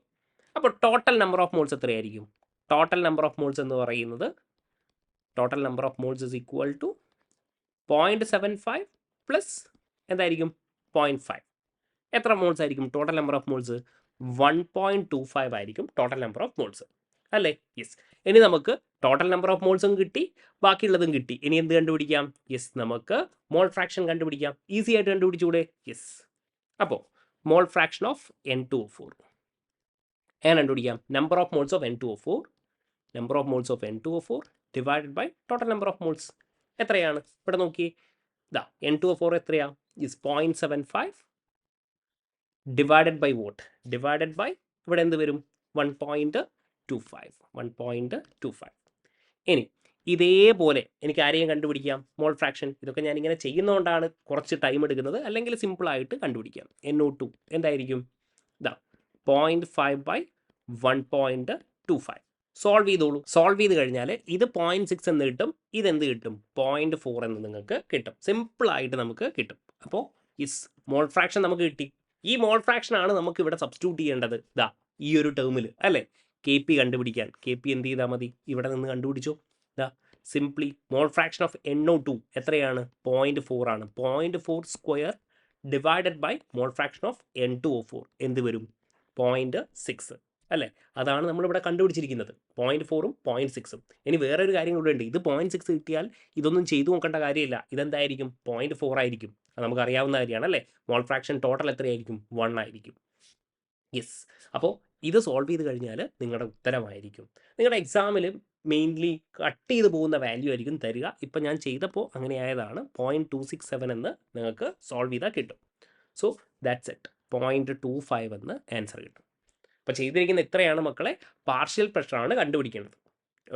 അപ്പോൾ ടോട്ടൽ നമ്പർ ഓഫ് മോൾസ് എത്രയായിരിക്കും? ടോട്ടൽ നമ്പർ ഓഫ് മോൾസ് എന്ന് പറയുന്നത് total number of moles is equal to 0.75 plus എന്തായിരിക്കും? 0.5. എത്ര മോൾസ് ആയിരിക്കും ടോട്ടൽ നമ്പർ ഓഫ് മോൾസ്? 1.25 ആയിരിക്കും ടോട്ടൽ നമ്പർ ഓഫ് മോൾസ് അല്ലേ? യെസ്. ഇനി നമുക്ക് ടോട്ടൽ നമ്പർ ഓഫ് മോൾസും കിട്ടി, ബാക്കിയുള്ളതും കിട്ടി. ഇനി എന്ത് കണ്ടുപിടിക്കാം? യെസ്, നമുക്ക് മോൾ ഫ്രാക്ഷൻ കണ്ടുപിടിക്കാം. ഈസി ആയിട്ട് കണ്ടുപിടിച്ചുകൂടെ? യെസ്. അപ്പോൾ മോൾ ഫ്രാക്ഷൻ ഓഫ് N2O4 എങ്ങനെ കണ്ടുപിടിക്കാം? Number of moles of N2O4 divided by total number of moles. എത്രയാണ്? ഇവിടെ നോക്കിയേ. ഇതാ N2O4 എത്രയാ? Is 0.75 divided by what? Divided by ഇവിടെ എന്ത് വരും? 1.25. ഇനി ഇതേപോലെ എനിക്ക് ആരെയും കണ്ടുപിടിക്കാം മോൾ ഫ്രാക്ഷൻ. ഇതൊക്കെ ഞാനിങ്ങനെ ചെയ്യുന്നതുകൊണ്ടാണ് കുറച്ച് ടൈം എടുക്കുന്നത്, അല്ലെങ്കിൽ സിമ്പിളായിട്ട് കണ്ടുപിടിക്കാം. NO2 എന്തായിരിക്കും? ഇതാ 0.5 ബൈ 1.25. സോൾവ് ചെയ്തോളൂ. സോൾവ് ചെയ്ത് കഴിഞ്ഞാൽ ഇത് 0.6 എന്ന് കിട്ടും, ഇതെന്ത് കിട്ടും? 0.4 എന്ന് നിങ്ങൾക്ക് കിട്ടും. സിമ്പിളായിട്ട് നമുക്ക് കിട്ടും. അപ്പോൾ ഇസ് മോൾ ഫ്രാക്ഷൻ നമുക്ക് കിട്ടി. ഈ മോൾ ഫ്രാക്ഷനാണ് നമുക്ക് ഇവിടെ സബ്സ്റ്റിറ്റ്യൂട്ട് ചെയ്യേണ്ടത്. ഇതാ ഈ ഒരു ടേമിൽ അല്ലേ, KP കണ്ടുപിടിക്കാൻ. KP എന്ത് ചെയ്താൽ മതി? ഇവിടെ നിന്ന് കണ്ടുപിടിച്ചു. ഇതാ simply mall fraction of NO2 എത്രയാണ്? 0.4 ആണ്. 0.4 square divided by mole fraction of N2O4 എന്ത് വരും? 0.6 അല്ലേ. അതാണ് നമ്മളിവിടെ കണ്ടുപിടിച്ചിരിക്കുന്നത്. 0.4-ഉം 0.6-ഉം. ഇനി വേറൊരു കാര്യം കൂടെ ഉണ്ട്. ഇത് 0.6 കിട്ടിയാൽ ഇതൊന്നും ചെയ്തു നോക്കേണ്ട കാര്യമില്ല. ഇതെന്തായിരിക്കും? 0.4 ആയിരിക്കും. അത് നമുക്കറിയാവുന്ന കാര്യമാണ് അല്ലേ. മോൾ ഫ്രാക്ഷൻ ടോട്ടൽ എത്രയായിരിക്കും? 1 ആയിരിക്കും. യെസ്. അപ്പോൾ ഇത് സോൾവ് ചെയ്ത് കഴിഞ്ഞാൽ നിങ്ങളുടെ ഉത്തരമായിരിക്കും. നിങ്ങളുടെ എക്സാമിൽ മെയിൻലി കട്ട് ചെയ്ത് പോകുന്ന വാല്യൂ ആയിരിക്കും തരിക. ഇപ്പം ഞാൻ ചെയ്തപ്പോൾ അങ്ങനെയായതാണ്. 0.267 എന്ന് നിങ്ങൾക്ക് സോൾവ് ചെയ്താൽ കിട്ടും. So that's it. 0.25 എന്ന് ആൻസർ കിട്ടും. അപ്പോൾ ചെയ്തിരിക്കുന്ന ഇത്രയാണ് മക്കളെ. പാർഷ്യൽ പ്രഷറാണ് കണ്ടുപിടിക്കേണ്ടത്.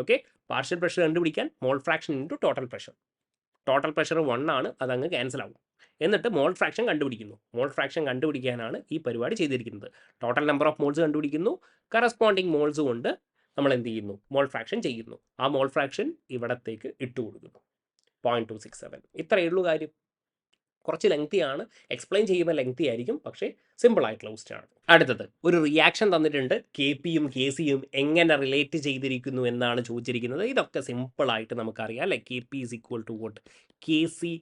ഓക്കെ. പാർഷ്യൽ പ്രഷർ കണ്ടുപിടിക്കാൻ mole fraction into total pressure. Total pressure 1 ആണ്, അതങ്ങ് ക്യാൻസൽ ആവും. എന്നിട്ട് മോൾ ഫ്രാക്ഷൻ കണ്ടുപിടിക്കുന്നു. മോൾ ഫ്രാക്ഷൻ കണ്ടുപിടിക്കാനാണ് ഈ പരിപാടി ചെയ്തിരിക്കുന്നത്. ടോട്ടൽ നമ്പർ ഓഫ് മോൾസ് കണ്ടുപിടിക്കുന്നു, കറസ്പോണ്ടിങ് മോൾസ് കൊണ്ട് നമ്മൾ എന്ത് ചെയ്യുന്നു, മോൾ ഫ്രാക്ഷൻ ചെയ്യുന്നു. ആ മോൾ ഫ്രാക്ഷൻ ഇവിടത്തേക്ക് ഇട്ട് കൊടുക്കുന്നു 0.267. ഇത്രയേ ഉള്ളൂ കാര്യം. കുറച്ച് ലെങ്തിയാണ്, എക്സ്പ്ലെയിൻ ചെയ്യുമ്പോൾ ലെങ്തി ആയിരിക്കും, പക്ഷേ സിമ്പിൾ ആയിട്ടുള്ള ക്വസ്റ്റ്യൻ ആണ്. അടുത്തത് ഒരു റിയാക്ഷൻ തന്നിട്ടുണ്ട്, കെ പിയും കെ സിയും എങ്ങനെ റിലേറ്റ് ചെയ്തിരിക്കുന്നു എന്നാണ് ചോദിച്ചിരിക്കുന്നത്. ഇതൊക്കെ സിമ്പിളായിട്ട് നമുക്കറിയാം അല്ലേ. K P is equal to what, K C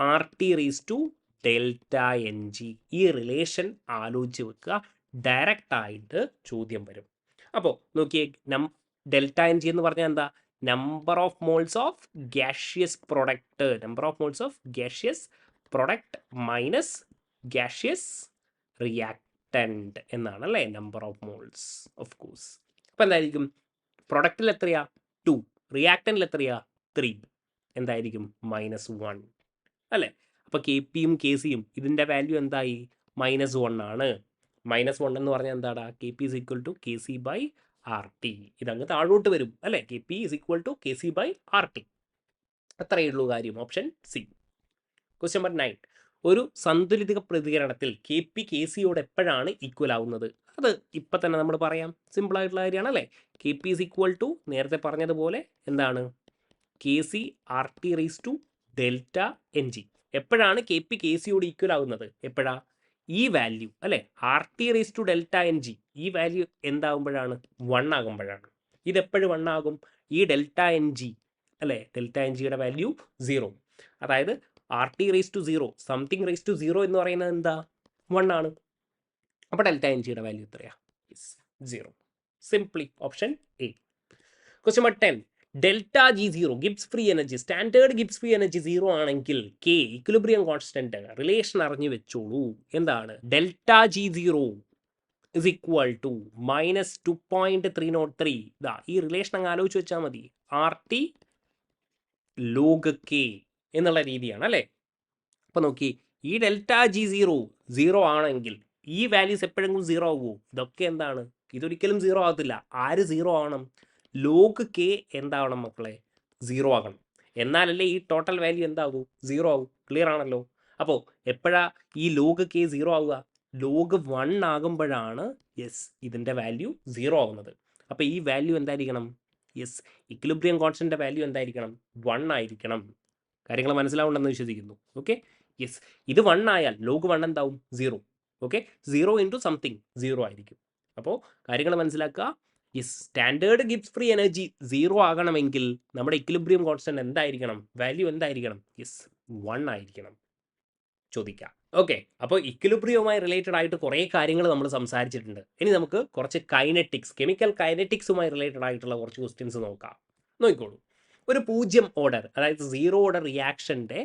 R T raise to delta N G. ഈ റിലേഷൻ ആലോചിച്ച് വെക്കുക, ഡയറക്റ്റ് ആയിട്ട് ചോദ്യം വരും. അപ്പോൾ നോക്കിയേ, ഡെൽറ്റ എൻ ജി എന്ന് പറഞ്ഞാൽ എന്താ, number of moles of gaseous product, number of moles of gaseous product minus gaseous reactant എന്നാണ് അല്ലേ, number of moles of course. അപ്പോൾ എന്തായിരിക്കും, പ്രൊഡക്റ്റിൽ എത്രയാ 2, റിയാക്ടൻറ്റിൽ എത്രയാ 3, എന്തായിരിക്കും -1 അല്ലേ. അപ്പോൾ കെ പിയും കെ സിയും ഇതിൻ്റെ വാല്യൂ എന്തായി, -1 ആണ്. -1 എന്ന് പറഞ്ഞാൽ എന്താടാ, K P is equal to K C by R T. ഇതങ്ങ് താഴോട്ട് വരും അല്ലേ, K P is equal to K C by R T. അത്രയേ ഉള്ളൂ കാര്യം, ഓപ്ഷൻ സി. Question number 9. ഒരു സന്തുലിത പ്രതികരണത്തിൽ കെ പി കെ സിയോട് എപ്പോഴാണ് ഈക്വൽ ആവുന്നത്? അത് ഇപ്പം തന്നെ നമ്മൾ പറയാം, സിമ്പിൾ ആയിട്ടുള്ള കാര്യമാണ് അല്ലേ. K P is equal to നേരത്തെ പറഞ്ഞതുപോലെ എന്താണ്, K C R T raise to delta N G. എപ്പോഴാണ് കെ പി കെ സിയോട് ഈക്വൽ ആവുന്നത്, എപ്പോഴാ, ഈ വാല്യൂ അല്ലേ, R T raise to delta N G, ഈ വാല്യൂ എന്താകുമ്പോഴാണ്, 1 ആകുമ്പോഴാണ്. ഇതെപ്പോഴും 1 ആകും, ഈ ഡെൽറ്റ എൻ ജി അല്ലേ, ഡെൽറ്റ എൻ ജിയുടെ വാല്യൂ 0. അതായത് R T raise to 0, something raise to 0 എന്ന് പറയുന്നത് എന്താ, 1 ആണ്. അപ്പോൾ ഡെൽറ്റ എൻ ജിയുടെ വാല്യൂ എത്രയാ, 0. Simply option A. Question number 10. Delta G 0 Gibbs free energy, standard Gibbs free energy 0 ആണെങ്കിൽ കെ ഇക്വിലിബ്രിയം കോൺസ്റ്റന്റ് റിലേഷൻ അറിഞ്ഞു വെച്ചോളൂ. എന്താണ്, delta G 0 is equal to -2.303. ഇതാ ഈ റിലേഷൻ അങ്ങ് ആലോചിച്ച് വെച്ചാൽ മതി, ആർ ടി ലോഗ് കെ എന്നുള്ള രീതിയാണ് അല്ലേ. അപ്പോൾ നോക്കി, ഈ ഡെൽറ്റ ജി 0 ആണെങ്കിൽ ഈ വാല്യൂസ് എപ്പോഴെങ്കിലും 0 ആകുമോ? ഇതൊക്കെ എന്താണ്, ഇതൊരിക്കലും 0 ആകത്തില്ല. ആര് 0 ആവണം, ലോഗ് കെ എന്താവണം മക്കളെ, 0 ആകണം. എന്നാലല്ലേ ഈ ടോട്ടൽ വാല്യൂ എന്താകും, 0 ആകും. ക്ലിയർ ആണല്ലോ. അപ്പോൾ എപ്പോഴാ ഈ ലോഗ് കെ 0 ആവുക, ലോഗ് 1 ആകുമ്പോഴാണ് ഇതിൻ്റെ വാല്യൂ 0 ആകുന്നത്. അപ്പോൾ ഈ വാല്യൂ എന്തായിരിക്കണം, ഇക്വിലിബ്രിയം കോൺസ്റ്റന്റിന്റെ വാല്യൂ എന്തായിരിക്കണം, 1 ആയിരിക്കണം. കാര്യങ്ങൾ മനസ്സിലാവുണ്ടെന്ന് വിശ്വസിക്കുന്നു. ഓക്കെ, ഇത് 1 ആയാൽ ലോഗ് 1 എന്താവും, 0. ഓക്കെ, 0 ഇൻറ്റു സംതിങ് 0 ആയിരിക്കും. അപ്പോൾ കാര്യങ്ങൾ മനസ്സിലാക്കുക. സ്റ്റാൻഡേർഡ് ഗിബ്സ് ഫ്രീ എനർജി 0 ആകണമെങ്കിൽ നമ്മുടെ ഇക്വിലിബ്രിയം കോൺസ്റ്റന്റ് എന്തായിരിക്കണം, വാല്യൂ എന്തായിരിക്കണം, 1 ആയിരിക്കണം. ചോദിക്കാം. ഓക്കെ, അപ്പോൾ ഇക്വിലിബ്രിയവുമായി റിലേറ്റഡ് ആയിട്ട് കുറേ കാര്യങ്ങൾ നമ്മൾ സംസാരിച്ചിട്ടുണ്ട്. ഇനി നമുക്ക് കുറച്ച് കൈനറ്റിക്സ്, കെമിക്കൽ കൈനറ്റിക്സുമായി റിലേറ്റഡ് ആയിട്ടുള്ള കുറച്ച് ക്വസ്റ്റ്യൻസ് നോക്കാം. നോക്കിക്കോളൂ. ഒരു 0 ഓർഡർ, അതായത് 0 ഓർഡർ റിയാക്ഷൻ്റെ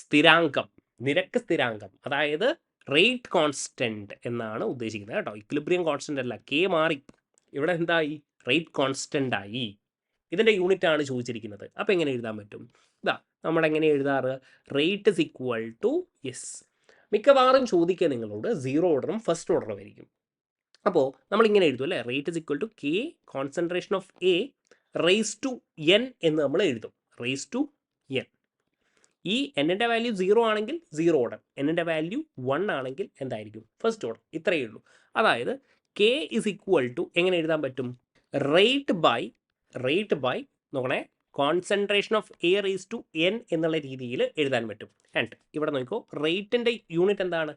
സ്ഥിരാങ്കം, നിരക്ക് സ്ഥിരാങ്കം, അതായത് റേറ്റ് കോൺസ്റ്റന്റ് എന്നാണ് ഉദ്ദേശിക്കുന്നത് കേട്ടോ. ഇക്വിലിബ്രിയം കോൺസ്റ്റന്റ് അല്ല, കെ മാറി, ഇവിടെ എന്തായി, റേറ്റ് കോൺസ്റ്റന്റ് ആയി. ഇതിൻ്റെ യൂണിറ്റ് ആണ് ചോദിച്ചിരിക്കുന്നത്. അപ്പോൾ എങ്ങനെ എഴുതാൻ പറ്റും, ഇതാ നമ്മളെങ്ങനെ എഴുതാറ്, റേറ്റ് ഇസ് ഈക്വൽ ടു മിക്കവാറും ചോദിക്കുക നിങ്ങളോട് 0 ഓർഡറും ഫസ്റ്റ് ഓർഡറും ആയിരിക്കും. അപ്പോൾ നമ്മളിങ്ങനെ എഴുതും അല്ലേ, rate is equal to K concentration of A raise to N എന്ന് നമ്മൾ എഴുതും, റേസ് ടു എൻ. ഈ എന്നിൻ്റെ വാല്യൂ 0 ആണെങ്കിൽ 0 ഓർഡർ, എന്നിൻ്റെ വാല്യൂ 1 ആണെങ്കിൽ എന്തായിരിക്കും, ഫസ്റ്റ് ഓർഡർ. ഇത്രയേ ഉള്ളൂ. അതായത് കെ ഇസ് ഈക്വൽ ടു എങ്ങനെ എഴുതാൻ പറ്റും, റേറ്റ് ബൈ നോക്കണേ, concentration of A raise to N എന്നുള്ള രീതിയിൽ എഴുതാൻ പറ്റും. ആൻഡ് ഇവിടെ നോക്കിക്കോ, റേറ്റിൻ്റെ യൂണിറ്റ് എന്താണ്,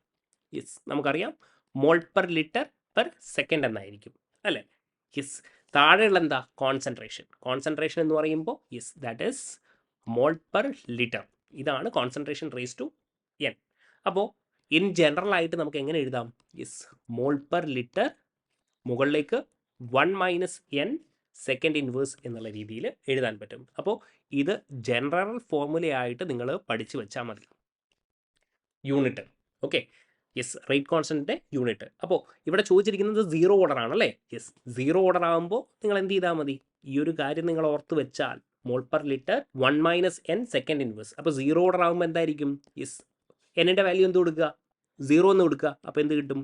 നമുക്കറിയാം, മോൾ പെർ ലിറ്റർ പെർ സെക്കൻഡ് എന്നായിരിക്കും അല്ലേ. താഴെയുള്ള എന്താ, കോൺസെൻട്രേഷൻ എന്ന് പറയുമ്പോൾ that is mall per litre. ഇതാണ് കോൺസെൻട്രേഷൻ റേസ് ടു എൻ. അപ്പോൾ ഇൻ ജനറൽ ആയിട്ട് നമുക്ക് എങ്ങനെ എഴുതാം, മോൾ പെർ ലിറ്റർ മുകളിലേക്ക് 1 - n സെക്കൻഡ് ഇൻവേഴ്സ് എന്നുള്ള രീതിയിൽ എഴുതാൻ പറ്റും. അപ്പോൾ ഇത് ജനറൽ ഫോർമുലയായിട്ട് നിങ്ങൾ പഠിച്ചു വെച്ചാൽ മതി. യൂണിറ്റ് ഓക്കെ, റേറ്റ് കോൺസ്റ്റന്റിന്റെ യൂണിറ്റ്. അപ്പോൾ ഇവിടെ ചോദിച്ചിരിക്കുന്നത് 0 ഓർഡർ ആണല്ലേ. 0 ഓർഡർ ആകുമ്പോൾ നിങ്ങൾ എന്ത് ചെയ്താൽ മതി, ഈ ഒരു കാര്യം നിങ്ങൾ ഓർത്ത് വെച്ചാൽ, മോൾ per litre 1 - n second inverse. അപ്പോൾ 0 ഓർഡർ ആകുമ്പോൾ എന്തായിരിക്കും, എന്നിൻ്റെ വാല്യൂ എന്ത് കൊടുക്കുക, 0 എന്ന് കൊടുക്കുക. അപ്പോൾ എന്ത് കിട്ടും,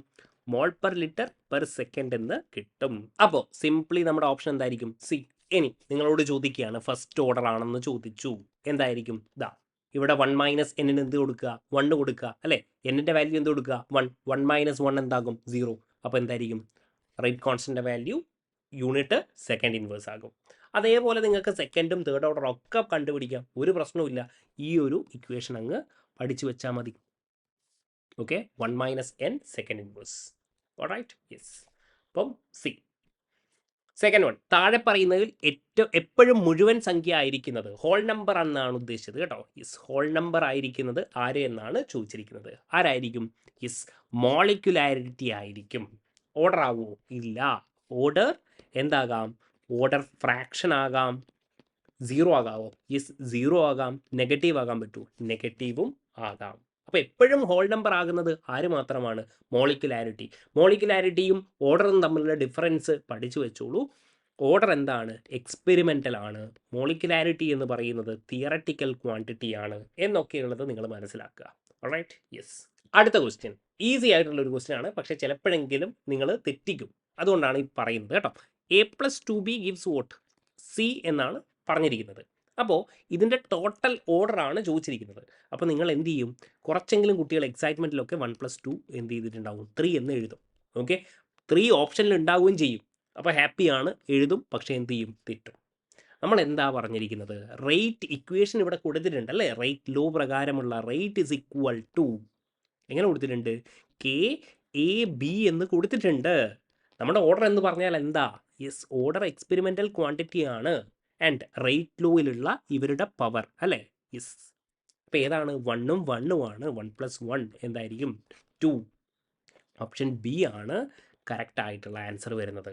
മോൾ പെർ ലിറ്റർ പെർ സെക്കൻഡ് എന്ന് കിട്ടും. അപ്പോൾ സിംപ്ലി നമ്മുടെ ഓപ്ഷൻ എന്തായിരിക്കും, സി, ഇനി നിങ്ങളോട് ചോദിക്കുകയാണ് ഫസ്റ്റ് ഓർഡർ ആണെന്ന് ചോദിച്ചു, എന്തായിരിക്കും? ഇതാ ഇവിടെ 1 മൈനസ് എന്നിന് എന്ത് കൊടുക്കുക? 1 കൊടുക്കുക അല്ലേ? എന്നിൻ്റെ വാല്യൂ എന്ത് കൊടുക്കുക? 1. 1 മൈനസ് 1 എന്താകും? 0. അപ്പോൾ എന്തായിരിക്കും? റേറ്റ് കോൺസ്റ്റൻ്റെ വാല്യൂ യൂണിറ്റ് സെക്കൻഡ് ഇൻവേഴ്സ് ആകും. അതേപോലെ നിങ്ങൾക്ക് സെക്കൻഡും തേർഡ് ഓർഡറും ഒക്കെ കണ്ടുപിടിക്കാം, ഒരു പ്രശ്നവുമില്ല. ഈ ഒരു ഇക്വേഷൻ അങ്ങ് പഠിച്ചു വെച്ചാൽ മതി. Okay, 1 minus N second inverse. All right, yes. അപ്പം സി സെക്കൻഡ് വൺ, താഴെ പറയുന്നതിൽ എപ്പോഴും മുഴുവൻ സംഖ്യ ആയിരിക്കുന്നത് ഹോൾ നമ്പർ എന്നാണ് ഉദ്ദേശിച്ചത് കേട്ടോ. യെസ്, ഹോൾ നമ്പർ ആയിരിക്കുന്നത് ആര് എന്നാണ് ചോദിച്ചിരിക്കുന്നത്. ആരായിരിക്കും? യെസ്, മോളിക്യുലാരിറ്റി ആയിരിക്കും. ഓർഡർ ആവുമോ? ഇല്ല. ഓർഡർ എന്താകാം? ഓർഡർ ഫ്രാക്ഷൻ ആകാം. 0 ആകാമോ? യെസ്, 0 ആകാം. നെഗറ്റീവ് ആകാൻ പറ്റൂ? നെഗറ്റീവും ആകാം. അപ്പോൾ എപ്പോഴും ഹോൾ നമ്പർ ആകുന്നത് ആര് മാത്രമാണ്? മോളിക്യുലാരിറ്റി. മോളിക്യുലാരിറ്റിയും ഓർഡറും തമ്മിലുള്ള ഡിഫറൻസ് പഠിച്ചു വെച്ചോളൂ. ഓർഡർ എന്താണ്? എക്സ്പെരിമെൻ്റൽ ആണ്. മോളിക്യുലാരിറ്റി എന്ന് പറയുന്നത് തിയററ്റിക്കൽ ക്വാണ്ടിറ്റി ആണ് എന്നൊക്കെയുള്ളത് നിങ്ങൾ മനസ്സിലാക്കുക. All right, yes. അടുത്ത ക്വസ്റ്റ്യൻ ഈസി ആയിട്ടുള്ള ഒരു ക്വസ്റ്റ്യൻ ആണ്, പക്ഷേ ചിലപ്പോഴെങ്കിലും നിങ്ങൾ തെറ്റിക്കും. അതുകൊണ്ടാണ് ഈ പറയുന്നത് കേട്ടോ. a+2b gives vote? സി എന്നാണ് പറഞ്ഞിരിക്കുന്നത്. അപ്പോൾ ഇതിൻ്റെ ടോട്ടൽ ഓർഡർ ആണ് ചോദിച്ചിരിക്കുന്നത്. അപ്പോൾ നിങ്ങൾ എന്ത് ചെയ്യും? കുറച്ചെങ്കിലും കുട്ടികൾ എക്സൈറ്റ്മെൻറ്റിലൊക്കെ 1+2 എന്ത് ചെയ്തിട്ടുണ്ടാവും? 3 എന്ന് എഴുതും. ഓക്കെ, 3 ഓപ്ഷനിൽ ഉണ്ടാവുകയും ചെയ്യും. അപ്പോൾ ഹാപ്പിയാണ്, എഴുതും. പക്ഷേ എന്ത് ചെയ്യും? തെറ്റും. നമ്മൾ എന്താ പറഞ്ഞിരിക്കുന്നത്? റേറ്റ് ഇക്വേഷൻ ഇവിടെ കൊടുത്തിട്ടുണ്ട് അല്ലേ? റേറ്റ് ലോ പ്രകാരമുള്ള റേറ്റ് ഇസ് ഈക്വൽ ടു എങ്ങനെ കൊടുത്തിട്ടുണ്ട്? കെ എ ബി എന്ന് കൊടുത്തിട്ടുണ്ട്. നമ്മുടെ ഓർഡർ എന്ന് പറഞ്ഞാൽ എന്താ? യെസ്, ഓർഡർ എക്സ്പെരിമെൻ്റൽ ക്വാണ്ടിറ്റി ആണ്. ആൻഡ് റേറ്റ് ലോയിലുള്ള ഇവരുടെ പവർ അല്ലേ? യെസ്. അപ്പോൾ ഏതാണ്? 1ഉം 1ഉം ആണ്. 1+1 എന്തായിരിക്കും? 2. ഓപ്ഷൻ ബി ആണ് കറക്റ്റ് ആയിട്ടുള്ള ആൻസർ വരുന്നത്.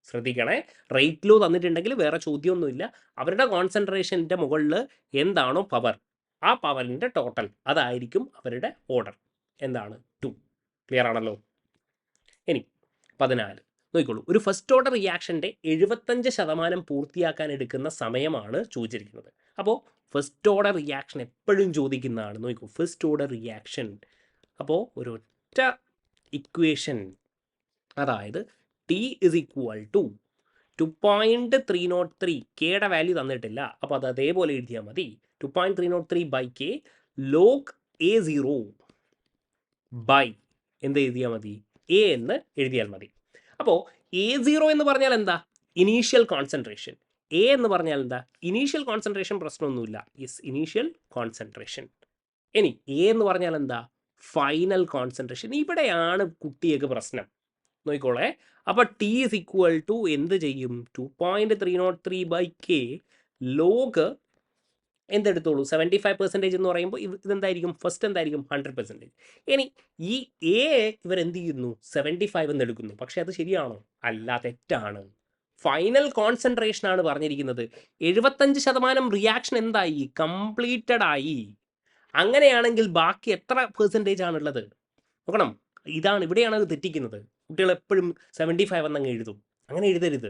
ശ്രദ്ധിക്കണേ, റേറ്റ് ലോ തന്നിട്ടുണ്ടെങ്കിൽ വേറെ ചോദ്യമൊന്നുമില്ല. അവരുടെ കോൺസെൻട്രേഷൻ്റെ മുകളിൽ എന്താണോ പവർ, ആ പവറിൻ്റെ ടോട്ടൽ അതായിരിക്കും അവരുടെ ഓർഡർ. എന്താണ്? 2. ക്ലിയർ ആണല്ലോ? ഇനി 14 നോക്കിക്കോളൂ. ഒരു ഫസ്റ്റ് ഓർഡർ റിയാക്ഷൻ്റെ 75% പൂർത്തിയാക്കാൻ എടുക്കുന്ന സമയമാണ് ചോദിച്ചിരിക്കുന്നത്. അപ്പോൾ ഫസ്റ്റ് ഓർഡർ റിയാക്ഷൻ എപ്പോഴും ചോദിക്കുന്നതാണ്. നോക്കൂ, ഫസ്റ്റ് ഓർഡർ റിയാക്ഷൻ. അപ്പോൾ ഒരൊറ്റ ഇക്വേഷൻ, അതായത് ടി ഇസ് ഈക്വൽ ടു 2.303. കെയുടെ വാല്യൂ തന്നിട്ടില്ല, അപ്പോൾ അത് അതേപോലെ എഴുതിയാൽ മതി. 2.303 by K log A0 by എന്ത് എഴുതിയാൽ മതി? എ എന്ന് എഴുതിയാൽ മതി. അപ്പോൾ A0 എന്ന് പറഞ്ഞാൽ എന്താ? Initial concentration. എ എന്ന് പറഞ്ഞാൽ എന്താ? Initial concentration. പ്രശ്നമൊന്നുമില്ല. Yes, initial concentration. ഇനി എ എന്ന് പറഞ്ഞാൽ എന്താ? Final concentration. ഇവിടെയാണ് കുട്ടിയൊക്കെ പ്രശ്നം. നോക്കിക്കോളേ. അപ്പോൾ ടി ഇസ് ഈക്വൽ ടു എന്ത് ചെയ്യും? 2.303 ബൈ കെ ലോഗ് എന്തെടുത്തോളൂ? 75% എന്ന് പറയുമ്പോൾ ഇതെന്തായിരിക്കും? ഫസ്റ്റ് എന്തായിരിക്കും? 100%. ഇനി ഈ എ ഇവരെന്ത് ചെയ്യുന്നു? 75 എന്ന് എടുക്കുന്നു. പക്ഷേ അത് ശരിയാണോ? അല്ല, തെറ്റാണ്. ഫൈനൽ കോൺസെൻട്രേഷൻ ആണ് പറഞ്ഞിരിക്കുന്നത്. 75% റിയാക്ഷൻ എന്തായി? കംപ്ലീറ്റഡ് ആയി. അങ്ങനെയാണെങ്കിൽ ബാക്കി എത്ര പെർസെൻറ്റേജ് ആണുള്ളത്? നോക്കണം, ഇവിടെയാണ് അത് തെറ്റിക്കുന്നത്. കുട്ടികൾ എപ്പോഴും 75 എന്നങ്ങ് എഴുതും. അങ്ങനെ എഴുതരുത്.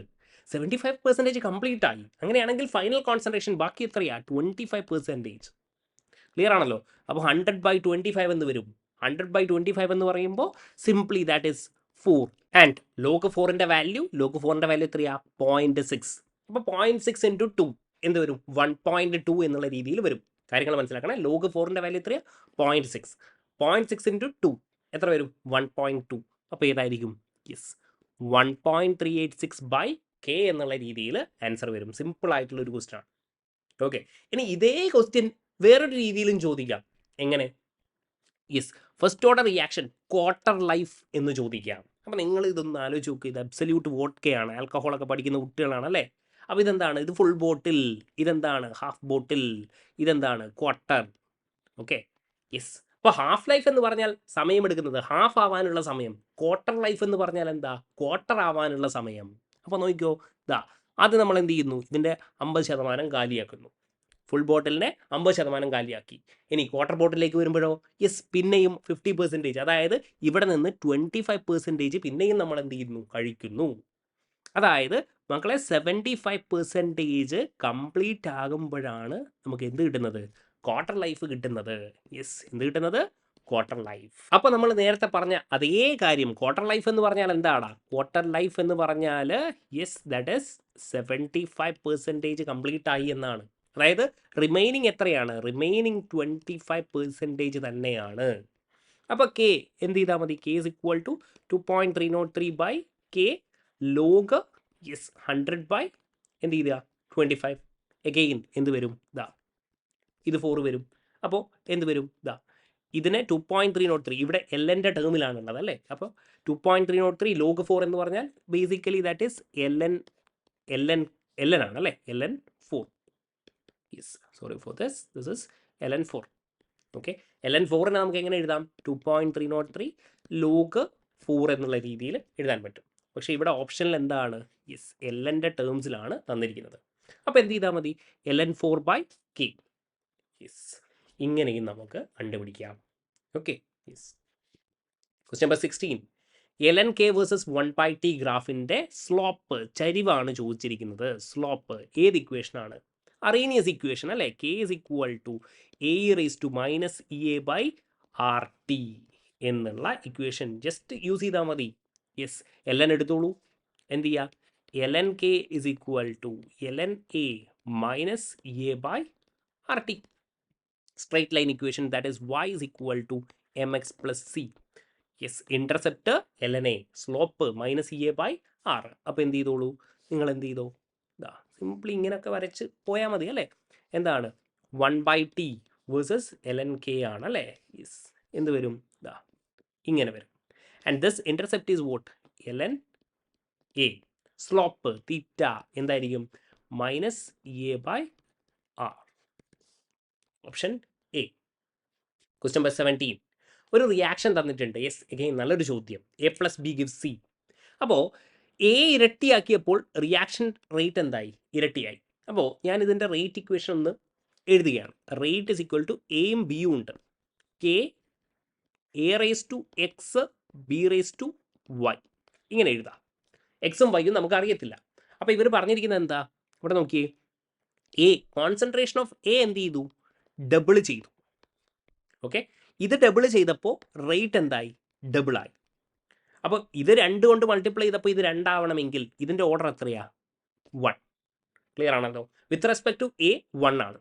75% കംപ്ലീറ്റ് ആയി. അങ്ങനെയാണെങ്കിൽ ഫൈനൽ കോൺസെൻട്രേഷൻ ബാക്കി എത്രയാണ്? 25%. ക്ലിയർ ആണല്ലോ? അപ്പോൾ 100/25 എന്ന് വരും. 100/25 എന്ന് പറയുമ്പോൾ simply that is 4. And log 4ൻ്റെ വാല്യൂ എത്രയാണ്? 0.6. അപ്പോൾ 0.6 × 2 എന്ത് വരും? 1.2 എന്നുള്ള രീതിയിൽ വരും. കാര്യങ്ങൾ മനസ്സിലാക്കണം. ലോഗ് 4ൻ്റെ വാല്യൂ എത്രയാണ്? 0.6. 0.6 × 2 എത്ര വരും? 1.2. അപ്പോൾ ഏതായിരിക്കും? യെസ്, 1.386 ബൈ കെ എന്നുള്ള രീതിയിൽ ആൻസർ വരും. സിമ്പിൾ ആയിട്ടുള്ള ഒരു ക്വസ്റ്റ്യൻ ആണ്. ഓക്കെ, ഇനി ഇതേ ക്വസ്റ്റ്യൻ വേറൊരു രീതിയിലും ചോദിക്കാം. എങ്ങനെ? Yes, first order reaction quarter life എന്ന് ചോദിക്കാം. അപ്പം നിങ്ങൾ ഇതൊന്ന് ആലോചിച്ച് നോക്കുക. ഇത് അബ്സല്യൂട്ട് വോഡ്കയാണ്. ആൽക്കഹോളൊക്കെ പഠിക്കുന്ന കുട്ടികളാണ് അല്ലേ? അപ്പോൾ ഇതെന്താണ്? ഇത് ഫുൾ ബോട്ടിൽ. ഇതെന്താണ്? ഹാഫ് ബോട്ടിൽ. ഇതെന്താണ്? ക്വാർട്ടർ. Okay, yes. അപ്പോൾ ഹാഫ് ലൈഫ് എന്ന് പറഞ്ഞാൽ സമയമെടുക്കുന്നത് ഹാഫ് ആവാനുള്ള സമയം. ക്വാർട്ടർ ലൈഫ് എന്ന് പറഞ്ഞാൽ എന്താ? ക്വാർട്ടർ ആവാനുള്ള സമയം. അപ്പോൾ നോക്കിക്കോ, അത് നമ്മൾ എന്ത് ചെയ്യുന്നു? ഇതിൻ്റെ 50% കാലിയാക്കുന്നു. ഫുൾ ബോട്ടിലിനെ 50% കാലിയാക്കി. ഇനി ക്വാർട്ടർ ബോട്ടിലേക്ക് വരുമ്പോഴോ? യെസ്, പിന്നെയും 50%. അതായത് ഇവിടെ നിന്ന് 25% പിന്നെയും നമ്മൾ എന്ത് ചെയ്യുന്നു? കഴിക്കുന്നു. അതായത് മക്കളെ 75% കംപ്ലീറ്റ് ആകുമ്പോഴാണ് നമുക്ക് എന്ത് കിട്ടുന്നത്? ക്വാർട്ടർ ലൈഫ് കിട്ടുന്നത്. യെസ്, എന്ത് കിട്ടുന്നത്? Quarter life. അപ്പോൾ നമ്മൾ നേരത്തെ പറഞ്ഞ അതേ കാര്യം. ക്വാർട്ടർ ലൈഫ് എന്ന് പറഞ്ഞാൽ എന്താണ്? ക്വാർട്ടർ ലൈഫ് എന്ന് പറഞ്ഞാൽ യെസ്, ദാറ്റ് ഈസ് 75% കംപ്ലീറ്റ് ആയി എന്നാണ്. അതായത് റിമൈനിങ് എത്രയാണ്? റിമൈനിങ് 25% തന്നെയാണ്. അപ്പോൾ കെ എന്ത് ചെയ്താൽ മതി? K is equal to 2.303 by K log 100 by എന്ത് ചെയ്യുക 25. എഗെയിൻ എന്ത് വരും? ഇതാ ഇത് 4 വരും. അപ്പോൾ എന്ത് വരും? ഇതാ ഇതിനെ 2.303 ഇവിടെ എൽ എൻ്റെ ടേമിലാണ് ഉള്ളത് അല്ലേ. അപ്പോൾ 2.303 ലോഗ് 4 എന്ന് പറഞ്ഞാൽ basically that is L N ആണ് അല്ലേ. LN4. Yes, sorry for this is LN4. Okay, LN4നെ നമുക്ക് എങ്ങനെ എഴുതാം? 2.303 ലോഗ് 4 എന്നുള്ള രീതിയിൽ എഴുതാൻ പറ്റും. പക്ഷേ ഇവിടെ ഓപ്ഷനിൽ എന്താണ്? യെസ്, എൽ എൻ്റെ ടേംസിലാണ് തന്നിരിക്കുന്നത്. അപ്പോൾ എന്ത് ചെയ്താൽ മതി? LN4 by K. യെസ്, ഇങ്ങനെയും നമുക്ക് കണ്ടുപിടിക്കാം. Okay, yes. Question number 16. LNK versus 1/t ഗ്രാഫിൻ്റെ സ്ലോപ്പ്, ചരിവാണ് ചോദിച്ചിരിക്കുന്നത്. സ്ലോപ്പ് ഏത് ഇക്വേഷനാണ്? അറേനിയസ് ഇക്വേഷൻ അല്ലേ. K is equal to a⁻⁴ എന്നുള്ള ഇക്വേഷൻ ജസ്റ്റ് യൂസ് ചെയ്താൽ മതി. യെസ്, LN എടുത്തോളൂ. എന്ത് ചെയ്യുക? LNK is equal to LNA-a/r/t. Straight line equation, that is y is equal to mx plus c. Yes, intercept LNA, slope -EA/r. അപ്പോൾ എന്ത് ചെയ്തോളൂ? നിങ്ങൾ എന്ത് ചെയ്തോ? ഇതാ സിംപ്ലി ഇങ്ങനെയൊക്കെ വരച്ച് പോയാൽ മതി അല്ലേ. എന്താണ്? 1/t വേഴ്സസ് LNK ആണ് അല്ലേ. യെസ്, എന്ത് വരും? ഇതാ ഇങ്ങനെ വരും. And this intercept is what? LNA. Slope theta എന്തായിരിക്കും? -EA/r. Option A. Question number 17. ഒരു റിയാക്ഷൻ തന്നിട്ടുണ്ട്. യെസ്, എഗെയിൻ നല്ലൊരു ചോദ്യം. A+B gives C. അപ്പോൾ എ ഇരട്ടിയാക്കിയപ്പോൾ റിയാക്ഷൻ റേറ്റ് എന്തായി? ഇരട്ടിയായി. അപ്പോൾ ഞാൻ ഇതിൻ്റെ റേറ്റ് ഇക്വേഷൻ ഒന്ന് എഴുതുകയാണ്. റേറ്റ് ഇസ് ഈക്വൽ ടു എയും ബിയും ഉണ്ട്. കെ A⁻x B⁻y ഇങ്ങനെ എഴുതാം. എക്സും വൈയും നമുക്ക് അറിയത്തില്ല. അപ്പോൾ ഇവർ പറഞ്ഞിരിക്കുന്നത് എന്താ? ഇവിടെ നോക്കിയേ, എ കോൺസെൻട്രേഷൻ ഓഫ് എ എന്ത് ചെയ്തു? ഡബിൾ ചെയ്തു. ഓക്കെ, ഇത് ഡബിൾ ചെയ്തപ്പോൾ റേറ്റ് എന്തായി? ഡബിളായി. അപ്പോൾ ഇത് 2 കൊണ്ട് മൾട്ടിപ്ലൈ ചെയ്തപ്പോൾ ഇത് 2 ആവണമെങ്കിൽ ഇതിൻ്റെ ഓർഡർ എത്രയാ? 1. ക്ലിയർ ആണല്ലോ. വിത്ത് റെസ്പെക്ട് ടു എ 1 ആണ്.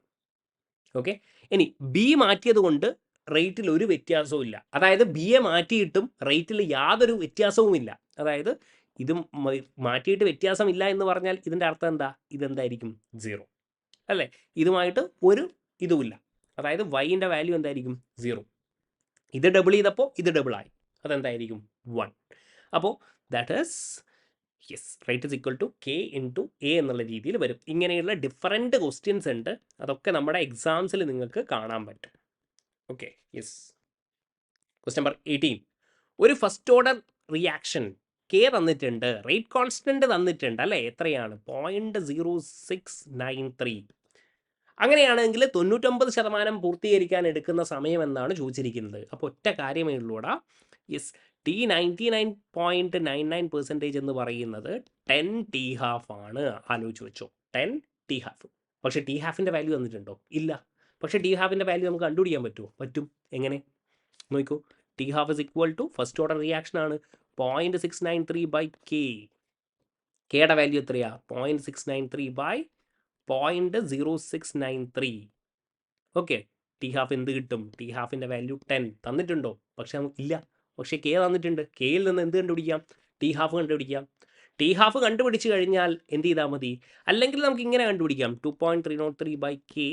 ഓക്കെ, ഇനി ബി മാറ്റിയത് കൊണ്ട് റേറ്റിൽ ഒരു വ്യത്യാസവും ഇല്ല. അതായത് ബിയെ മാറ്റിയിട്ടും റേറ്റിൽ യാതൊരു വ്യത്യാസവും ഇല്ല. അതായത് ഇത് മാറ്റിയിട്ട് വ്യത്യാസമില്ല എന്ന് പറഞ്ഞാൽ ഇതിൻ്റെ അർത്ഥം എന്താ? ഇതെന്തായിരിക്കും? 0 അല്ലേ. ഇതുമായിട്ട് ഒരു ഇതുമില്ല. അതായത് വൈൻ്റെ വാല്യൂ എന്തായിരിക്കും? 0. ഇത് ഡബിൾ ചെയ്തപ്പോൾ ഇത് ഡബിളായി. അതെന്തായിരിക്കും? 1. അപ്പോൾ that is yes, rate is equal to K into A എന്നുള്ള രീതിയിൽ വരും. ഇങ്ങനെയുള്ള ഡിഫറെൻറ്റ് ക്വസ്റ്റ്യൻസ് ഉണ്ട്. അതൊക്കെ നമ്മുടെ എക്സാംസിൽ നിങ്ങൾക്ക് കാണാൻ പറ്റും. Okay, yes. Question number 18. ഒരു ഫസ്റ്റ് ഓർഡർ റിയാക്ഷൻ കെ തന്നിട്ടുണ്ട്, റേറ്റ് കോൺസ്റ്റൻറ്റ് തന്നിട്ടുണ്ട് അല്ലേ. എത്രയാണ്? 0.0693. അങ്ങനെയാണെങ്കിൽ 99% പൂർത്തീകരിക്കാൻ എടുക്കുന്ന സമയം എന്നാണ് ചോദിച്ചിരിക്കുന്നത്. അപ്പോൾ ഒറ്റ കാര്യമേ ഉള്ളൂടാ. യെസ്, T99.99% എന്ന് പറയുന്നത് 10 T½ ആണ്. ആലോചിച്ച് വെച്ചോ, 10 T². പക്ഷേ T½ വാല്യൂ തന്നിട്ടുണ്ടോ? ഇല്ല. പക്ഷേ T½ വാല്യൂ നമുക്ക് കണ്ടുപിടിക്കാൻ പറ്റുമോ? പറ്റും. എങ്ങനെ നോക്കൂ. T½ is equal to first order reaction ആണ് 0.693 ബൈ കെ. കെയുടെ വാല്യൂ എത്രയാ? 0.693 ബൈ 0.0693. ഓക്കെ, T½ എന്ത് കിട്ടും? T½ value 10 തന്നിട്ടുണ്ടോ? പക്ഷെ ഇല്ല. പക്ഷേ കെ തന്നിട്ടുണ്ട്. കെയിൽ നിന്ന് എന്ത് കണ്ടുപിടിക്കാം? T½ കണ്ടുപിടിക്കാം. T½ കണ്ടുപിടിച്ച് കഴിഞ്ഞാൽ എന്ത് ചെയ്താൽ മതി? അല്ലെങ്കിൽ നമുക്ക് ഇങ്ങനെ കണ്ടുപിടിക്കാം. 2.303 by K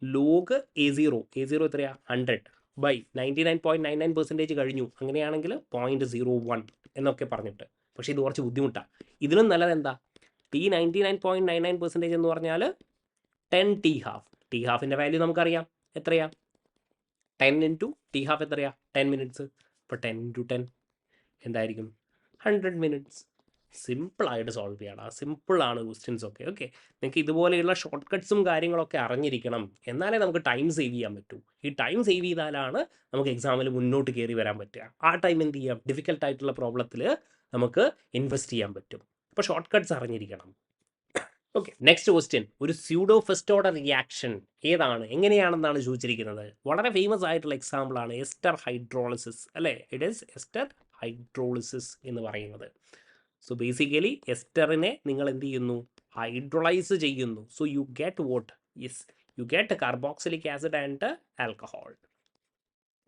log A0. A0 എത്രയാ? 100 ബൈ 99.99% കഴിഞ്ഞു. അങ്ങനെയാണെങ്കിൽ 0.01 എന്നൊക്കെ പറഞ്ഞിട്ട്. പക്ഷേ ഇത് കുറച്ച് ബുദ്ധിമുട്ടാണ്. ഇതിലും നല്ലത് എന്താ? T99.99% എന്ന് പറഞ്ഞാൽ 10 T½ T½ വാല്യൂ നമുക്കറിയാം. എത്രയാ? 10 ഇൻറ്റു T½ എത്രയാ? 10 മിനിറ്റ്സ്. അപ്പോൾ 10 ഇൻറ്റു 10 എന്തായിരിക്കും? 100 മിനിറ്റ്സ്. സിമ്പിളായിട്ട് സോൾവ് ചെയ്യണം. സിമ്പിളാണ് ക്വസ്റ്റ്യൻസ് ഒക്കെ. ഓക്കെ, നിങ്ങൾക്ക് ഇതുപോലെയുള്ള ഷോർട്ട് കട്ട്സും കാര്യങ്ങളൊക്കെ അറിഞ്ഞിരിക്കണം. എന്നാലേ നമുക്ക് ടൈം സേവ് ചെയ്യാൻ പറ്റൂ. ഈ ടൈം സേവ് ചെയ്താലാണ് നമുക്ക് എക്സാമിൽ മുന്നോട്ട് കയറി വരാൻ പറ്റുക. ആ ടൈം എന്ത് ചെയ്യാം? ഡിഫിക്കൽട്ടായിട്ടുള്ള പ്രോബ്ലത്തിൽ നമുക്ക് ഇൻവെസ്റ്റ് ചെയ്യാൻ പറ്റും. അപ്പോൾ ഷോർട്ട് കട്ട്സ് അറിഞ്ഞിരിക്കണം. Okay, next question. ഒരു സ്യൂഡോ ഫസ്റ്റ് ഓർഡർ റിയാക്ഷൻ ഏതാണ്, എങ്ങനെയാണെന്നാണ് ചോദിച്ചിരിക്കുന്നത്. വളരെ ഫേമസ് ആയിട്ടുള്ള എക്സാമ്പിളാണ് എസ്റ്റർ ഹൈഡ്രോളിസിസ് അല്ലേ. ഇറ്റ് ഈസ് എസ്റ്റർ ഹൈഡ്രോളിസിസ് എന്ന് പറയുന്നത്. സോ ബേസിക്കലി എസ്റ്ററിനെ നിങ്ങൾ എന്ത് ചെയ്യുന്നു? ഹൈഡ്രോളൈസ് ചെയ്യുന്നു. So you get what? Yes, you get carboxylic acid and alcohol.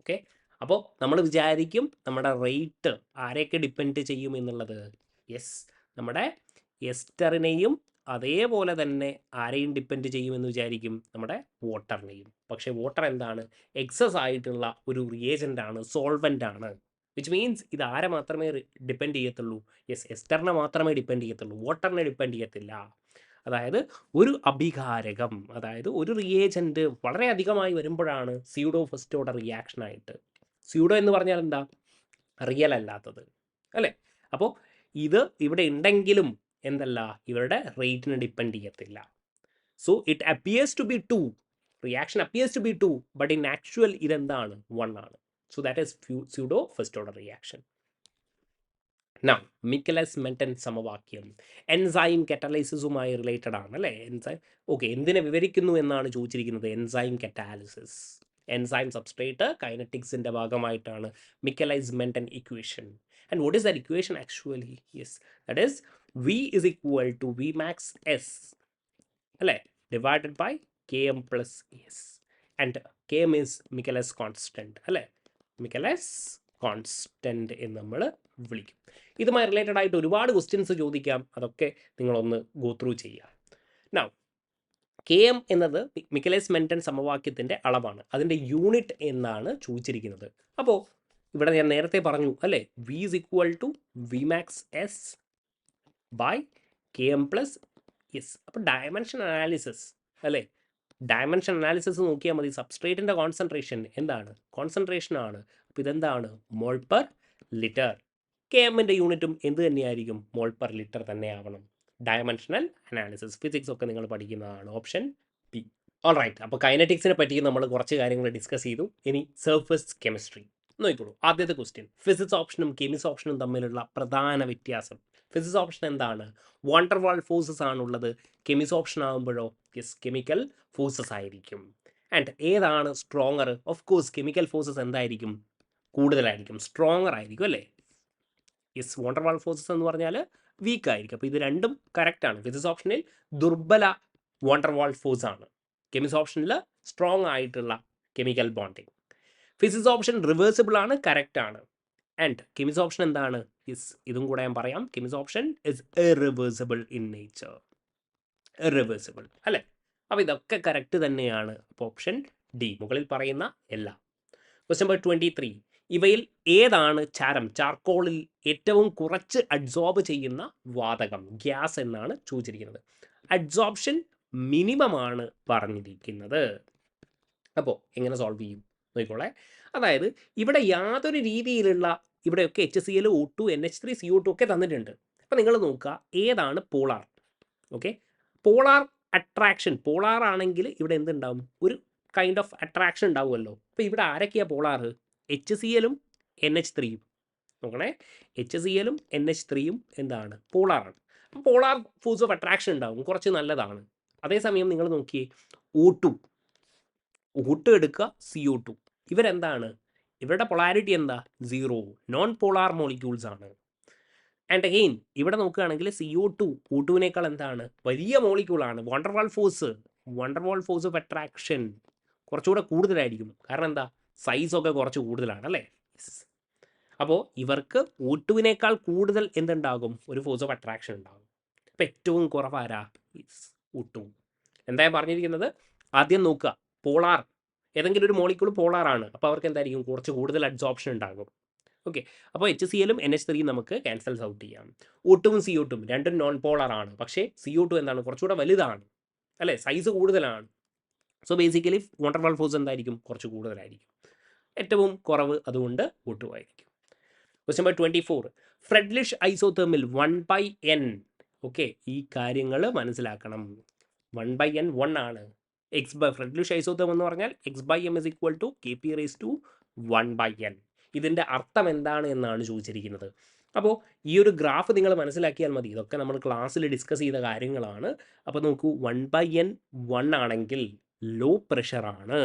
Okay, അപ്പോൾ നമ്മൾ വിചാരിക്കും നമ്മുടെ റേറ്റ് ആരെയൊക്കെ ഡിപ്പെൻഡ് ചെയ്യും എന്നുള്ളത്. യെസ്, നമ്മുടെ എസ്റ്ററിനെയും അതേപോലെ തന്നെ ആരെയും ഡിപ്പെൻഡ് ചെയ്യുമെന്ന് വിചാരിക്കും, നമ്മുടെ വാട്ടറിനെയും. പക്ഷേ വാട്ടർ എന്താണ്? എക്സസ് ആയിട്ടുള്ള ഒരു റിയേജൻ്റ് ആണ്, സോൾവൻ്റ് ആണ്. വിച്ച് മീൻസ് ഇത് ആരെ മാത്രമേ ഡിപ്പെൻഡ് ചെയ്യത്തുള്ളൂ? യെസ്, എസ്റ്ററിനെ മാത്രമേ ഡിപ്പെൻഡ് ചെയ്യത്തുള്ളൂ, വാട്ടറിനെ ഡിപ്പെൻഡ് ചെയ്യത്തില്ല. അതായത് ഒരു അഭികാരകം, അതായത് ഒരു റിയേജൻറ്റ് വളരെ അധികമായി വരുമ്പോഴാണ് സ്യൂഡോ ഫസ്റ്റ് ഓർഡർ റിയാക്ഷൻ ആയിട്ട്. സ്യൂഡോ എന്ന് പറഞ്ഞാൽ എന്താ? റിയൽ അല്ലാത്തത് അല്ലേ? അപ്പോൾ ഇത് ഇവിടെ ഉണ്ടെങ്കിലും എന്തല്ല, ഇവരുടെ റേറ്റിനെ ഡിപ്പെൻഡ് ചെയ്യത്തില്ല. So it appears to be 2, reaction appears to be 2, but in actual ഇതെന്താണ്? 1 ആണ്. So that is pseudo first order reaction. Now Michaelis Menten സമവാക്യം എൻസൈം കറ്റാലിസിസുമായി റിലേറ്റഡ് ആണ് അല്ലേ? എൻസൈം ഓക്കെ, എന്തിനെ വിവരിക്കുന്നു എന്നാണ് ചോദിച്ചിരിക്കുന്നത്? എൻസൈം കറ്റാലിസിസ്, എൻസൈം സബ്സ്ട്രേറ്റ് കൈനറ്റിക്സിൻ്റെ ഭാഗമായിട്ടാണ് Michaelis Menten equation. And what is that equation actually? Yes, that is V is equal to V max S അല്ലേ, divided by Km plus S, and Km is Michaelis constant അല്ലേ? Michaelis constant എന്ന് നമ്മൾ വിളിക്കും. ഇതുമായി related ആയിട്ട് ഒരുപാട് questions ചോദിക്കാം, അതൊക്കെ നിങ്ങളൊന്ന് ഗോ ത്രൂ ചെയ്യുക. നൗ Km എന്നത് മിക്കലൈസ് മെന്റൻ സമവാക്യത്തിൻ്റെ അളവാണ്, അതിൻ്റെ യൂണിറ്റ് എന്നാണ് ചോദിച്ചിരിക്കുന്നത്. അപ്പോൾ ഇവിടെ ഞാൻ നേരത്തെ പറഞ്ഞു അല്ലേ, V is equal to V max S by Km plus S. അപ്പോൾ ഡയമെൻഷൻ അനാലിസിസ് അല്ലേ, ഡയമെൻഷൻ അനാലിസിസ് നോക്കിയാൽ മതി. സബ്സ്ട്രേറ്റിൻ്റെ കോൺസെൻട്രേഷൻ എന്താണ്? കോൺസെൻട്രേഷൻ ആണ്. അപ്പോൾ ഇതെന്താണ്? മോൾ പെർ ലിറ്റർ. Kmൻ്റെ യൂണിറ്റും എന്ത് തന്നെയായിരിക്കും? മോൾ പെർ ലിറ്റർ തന്നെ ആവണം. ഡയമെൻഷണൽ അനാലിസിസ്, ഫിസിക്സ് ഒക്കെ നിങ്ങൾ പഠിക്കുന്നതാണ്. Option B. ഓൾ റൈറ്റ്, അപ്പോൾ കൈനറ്റിക്സിനെ പറ്റി നമ്മൾ കുറച്ച് കാര്യങ്ങൾ ഡിസ്കസ് ചെയ്തു. ഇനി സർഫസ് കെമിസ്ട്രി നോക്കിക്കോളൂ. ആദ്യത്തെ ക്വസ്റ്റ്യൻ, ഫിസിക്സ് ഓപ്ഷനും കെമിസ് ഓപ്ഷനും തമ്മിലുള്ള പ്രധാന വ്യത്യാസം. ഫിസിക്സ് ഓപ്ഷൻ എന്താണ്? വാണ്ടർവാൾ ഫോഴ്സസ് ആണുള്ളത്. കെമിസ് ഓപ്ഷൻ ആകുമ്പോഴോ യെസ്, കെമിക്കൽ ഫോഴ്സസ് ആയിരിക്കും. ആൻഡ് ഏതാണ് stronger? Of course chemical forces എന്തായിരിക്കും? കൂടുതലായിരിക്കും, സ്ട്രോങ്ങർ ആയിരിക്കും അല്ലേ? യെസ്, വാണ്ടർവാൾ ഫോഴ്സസ് എന്ന് പറഞ്ഞാൽ വീക്ക് ആയിരിക്കും. അപ്പോൾ ഇത് രണ്ടും കറക്റ്റാണ്. ഫിസിക്സ് ഓപ്ഷനിൽ ദുർബല വാണ്ടർവാൾ ഫോഴ്സ് ആണ്, കെമിസ് ഓപ്ഷനിൽ സ്ട്രോങ് ആയിട്ടുള്ള chemical bonding. Physisorption reversible ആണ്, കറക്റ്റ് ആണ്. ആൻഡ് കെമിസ് ഓപ്ഷൻ എന്താണ്? യെസ്, ഇതും കൂടെ ഞാൻ പറയാം. Chemisorption is irreversible in nature, irreversible അല്ലേ? അപ്പോൾ ഇതൊക്കെ കറക്റ്റ് തന്നെയാണ്. അപ്പോൾ ഓപ്ഷൻ ഡി, മുകളിൽ പറയുന്ന എല്ലാം. ക്വസ്റ്റ്യൻ നമ്പർ 23, ഇവയിൽ ഏതാണ് ചാരം, ചാർക്കോളിൽ ഏറ്റവും കുറച്ച് അഡ്സോർബ് ചെയ്യുന്ന വാതകം, ഗ്യാസ് എന്നാണ് ചോദിച്ചിരിക്കുന്നത്. അഡ്സോർപ്ഷൻ മിനിമം ആണ് പറഞ്ഞിരിക്കുന്നത്. അപ്പോൾ എങ്ങനെ സോൾവ് ചെയ്യും നോക്കിക്കോളെ. അതായത് ഇവിടെ യാതൊരു രീതിയിലുള്ള, ഇവിടെയൊക്കെ HCl, O2, NH3, CO2 ഒക്കെ തന്നിട്ടുണ്ട്. അപ്പോൾ നിങ്ങൾ നോക്കുക ഏതാണ് polar. Okay, polar attraction, polar ആണെങ്കിൽ ഇവിടെ എന്തുണ്ടാവും? ഒരു കൈൻഡ് ഓഫ് അട്രാക്ഷൻ ഉണ്ടാവുമല്ലോ. അപ്പോൾ ഇവിടെ ആരൊക്കെയാണ് പോളാർ? HCl-ഉം NH3-യും. നോക്കണേ, HCl-ഉം NH3-യും എന്താണ്? പോളാറാണ്. അപ്പോൾ പോളാർ ഫോഴ്സ് ഓഫ് അട്രാക്ഷൻ ഉണ്ടാവും, കുറച്ച് നല്ലതാണ്. അതേസമയം നിങ്ങൾ നോക്കിയേ, O2 എടുക്കുക, CO2, ഇവരെന്താണ്? ഇവരുടെ പൊളാരിറ്റി എന്താ? 0, നോൺ പോളാർ മോളിക്യൂൾസ് ആണ്. ആൻഡ് അഗെയിൻ ഇവിടെ നോക്കുകയാണെങ്കിൽ CO2 O2വിനേക്കാൾ എന്താണ്? വലിയ മോളിക്യൂളാണ്. വാണ്ടർവാൾ ഫോഴ്സ് ഓഫ് അട്രാക്ഷൻ കുറച്ചുകൂടെ കൂടുതലായിരിക്കും. കാരണം എന്താ? സൈസൊക്കെ കുറച്ച് കൂടുതലാണ് അല്ലേ? അപ്പോൾ ഇവർക്ക് O2വിനേക്കാൾ കൂടുതൽ എന്തുണ്ടാകും? ഒരു ഫോഴ്സ് ഓഫ് അട്രാക്ഷൻ ഉണ്ടാകും. അപ്പോൾ ഏറ്റവും കുറവാരാ? O2. എന്താ പറഞ്ഞിരിക്കുന്നത്? ആദ്യം നോക്കുക, പോളാർ, ഏതെങ്കിലും ഒരു മോളിക്യൂൾ പോളാറാണ്, അപ്പോൾ അവർക്ക് എന്തായിരിക്കും? കുറച്ച് കൂടുതൽ അഡ്സോർപ്ഷൻ ഉണ്ടാകും. ഓക്കെ, അപ്പോൾ HCl-ഉം NH3-യും നമുക്ക് ക്യാൻസൽസ് ഔട്ട് ചെയ്യാം. O2-ഉം CO2-ഉം രണ്ടും നോൺ പോളാർ ആണ്, പക്ഷേ CO2 എന്താണ്? കുറച്ചുകൂടെ വലുതാണ് അല്ലേ, സൈസ് കൂടുതലാണ്. സോ ബേസിക്കലി വാണ്ടർവാൾ ഫോഴ്സ് എന്തായിരിക്കും? കുറച്ച് കൂടുതലായിരിക്കും. ഏറ്റവും കുറവ് അതുകൊണ്ട് O2 ആയിരിക്കും. Question number 24, ഫ്രെഡ്ലിഷ് ഐസോതെർമിൽ 1/n. ഓക്കെ, ഈ കാര്യങ്ങൾ മനസ്സിലാക്കണം. 1/n 1 ആണ്. ഫ്രെഡ്ലിഷ് ഐസോതെർം എന്ന് പറഞ്ഞാൽ x/m is equal to Kp⁻1/n. ഇതിൻ്റെ അർത്ഥം എന്താണ് എന്നാണ് ചോദിച്ചിരിക്കുന്നത്. അപ്പോൾ ഈ ഒരു ഗ്രാഫ് നിങ്ങൾ മനസ്സിലാക്കിയാൽ മതി. ഇതൊക്കെ നമ്മൾ ക്ലാസ്സിൽ ഡിസ്കസ് ചെയ്ത കാര്യങ്ങളാണ്. അപ്പോൾ നോക്കൂ, 1/n 1 ആണെങ്കിൽ ലോ പ്രഷറാണ്.